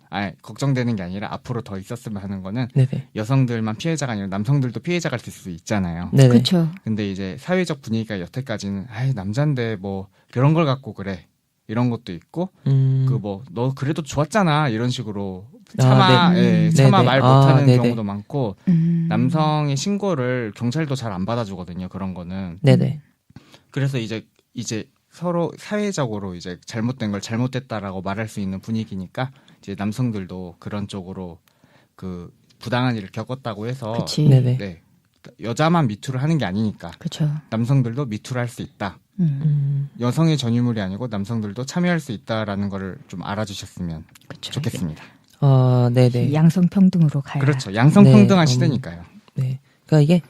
걱정되는 게 아니라 앞으로 더 있었으면 하는 거는 네네. 여성들만 피해자가 아니라 남성들도 피해자가 될 수 있잖아요. 네네. 그렇죠. 근데 이제 사회적 분위기가 여태까지는 남잔데 뭐 그런 걸 갖고 그래 이런 것도 있고 그 뭐 너 그래도 좋았잖아 이런 식으로 차마 네. 차마 네네. 말 못하는 네네. 경우도 많고 남성의 신고를 경찰도 잘 안 받아주거든요. 그런 거는. 네네. 그래서 이제 서로 사회적으로 이제 잘못된 걸 잘못됐다라고 말할 수 있는 분위기니까 이제 남성들도 그런 쪽으로 그 부당한 일을 겪었다고 해서 그치. 네네. 네. 여자만 미투를 하는 게 아니니까 그렇죠. 남성들도 미투를 할 수 있다. 여성의 전유물이 아니고 남성들도 참여할 수 있다라는 거를 좀 알아주셨으면 그렇죠. 좋겠습니다. 아 네네. 양성평등으로 가야. 그렇죠. 양성평등한 네, 시대니까요. 네. 그러니까 이게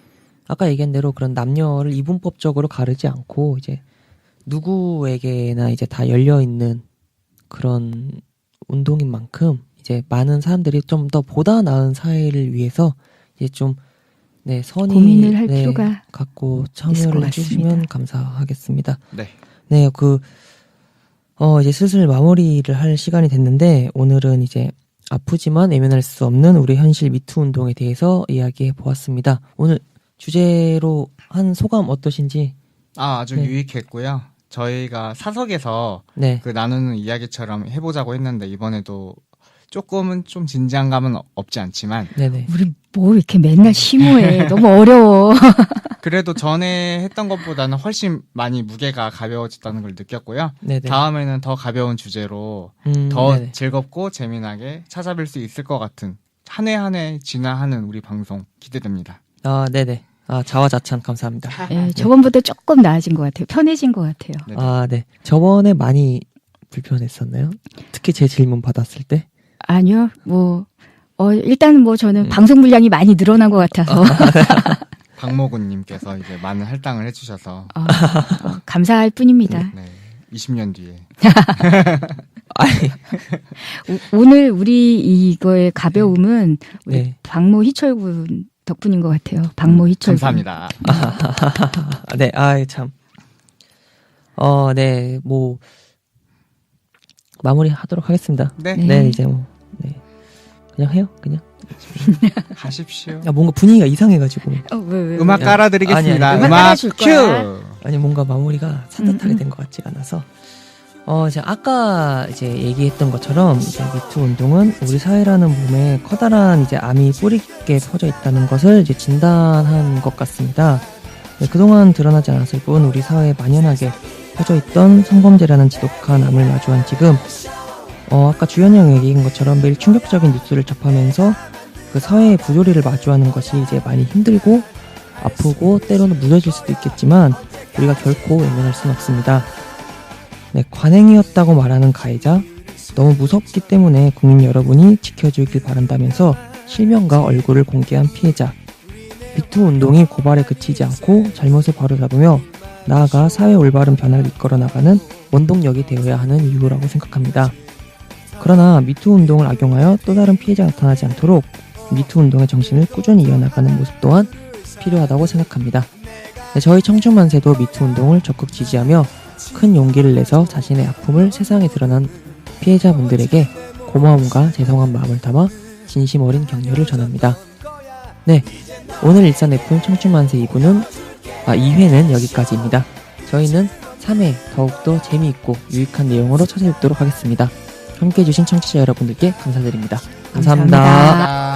아까 얘기한 대로 그런 남녀를 이분법적으로 가르지 않고 이제 누구에게나 이제 다 열려 있는 그런 운동인 만큼 이제 많은 사람들이 좀 더 보다 나은 사회를 위해서 이제 좀 네, 선의 고민을 할 네, 필요가 갖고 있을 것 참여를 같습니다. 해주시면 감사하겠습니다. 네. 네, 이제 슬슬 마무리를 할 시간이 됐는데, 오늘은 이제 아프지만 외면할 수 없는 우리 현실 미투 운동에 대해서 이야기해 보았습니다. 오늘 주제로 한 소감 어떠신지? 아주 네. 유익했고요. 저희가 사석에서 네, 그 나누는 이야기처럼 해보자고 했는데 이번에도 조금은 좀 진지한 감은 없지 않지만 네네. 우리 뭐 이렇게 맨날 심오해. 너무 어려워. 그래도 전에 했던 것보다는 훨씬 많이 무게가 가벼워졌다는 걸 느꼈고요. 네네. 다음에는 더 가벼운 주제로 더 네네. 즐겁고 재미나게 찾아뵐 수 있을 것 같은 한 해 한 해 진화하는 우리 방송 기대됩니다. 아, 네네. 아, 자화자찬 감사합니다. 예, 저번보다 조금 나아진 것 같아요. 편해진 것 같아요. 네. 아, 네. 저번에 많이 불편했었나요? 특히 제 질문 받았을 때? 아니요, 일단은 저는 방송 분량이 많이 늘어난 것 같아서 박모군님께서 이제 많은 할당을 해주셔서 감사할 뿐입니다. 네, 20년 뒤에 아니, 오늘 우리 이거의 가벼움은 우리 네. 박모 희철 군 덕분인 것 같아요. 박모 희철 군. 감사합니다. 네, 참. 네, 마무리 하도록 하겠습니다. 네, 네. 네, 이제 네. 그냥 해요, 그냥. 하십시오. 뭔가 분위기가 이상해가지고. 왜? 음악 깔아드리겠습니다. 아니, 음악 음악 깔아줄 큐! 거야. 아니, 뭔가 마무리가 산뜻하게 된 것 같지가 않아서. 제가 아까 이제 얘기했던 것처럼, 이제 미투 운동은 우리 사회라는 몸에 커다란 이제 암이 뿌리 깊게 퍼져 있다는 것을 이제 진단한 것 같습니다. 네, 그동안 드러나지 않았을 뿐 우리 사회에 만연하게 퍼져 있던 성범죄라는 지독한 암을 마주한 지금, 아까 주현이 형이 얘기한 것처럼 매일 충격적인 뉴스를 접하면서 그 사회의 부조리를 마주하는 것이 이제 많이 힘들고 아프고 때로는 무뎌질 수도 있겠지만 우리가 결코 외면할 수는 없습니다. 네, 관행이었다고 말하는 가해자, 너무 무섭기 때문에 국민 여러분이 지켜주길 바란다면서 실명과 얼굴을 공개한 피해자, 미투 운동이 고발에 그치지 않고 잘못을 바로잡으며 나아가 사회 올바른 변화를 이끌어 나가는 원동력이 되어야 하는 이유라고 생각합니다. 그러나 미투 운동을 악용하여 또 다른 피해자가 나타나지 않도록 미투 운동의 정신을 꾸준히 이어나가는 모습 또한 필요하다고 생각합니다. 네, 저희 청춘만세도 미투 운동을 적극 지지하며 큰 용기를 내서 자신의 아픔을 세상에 드러난 피해자분들에게 고마움과 죄송한 마음을 담아 진심 어린 격려를 전합니다. 네, 오늘 일산 FM 청춘만세 2회는 여기까지입니다. 저희는 3회 더욱더 재미있고 유익한 내용으로 찾아뵙도록 하겠습니다. 함께해 주신 청취자 여러분들께 감사드립니다. 감사합니다. 감사합니다.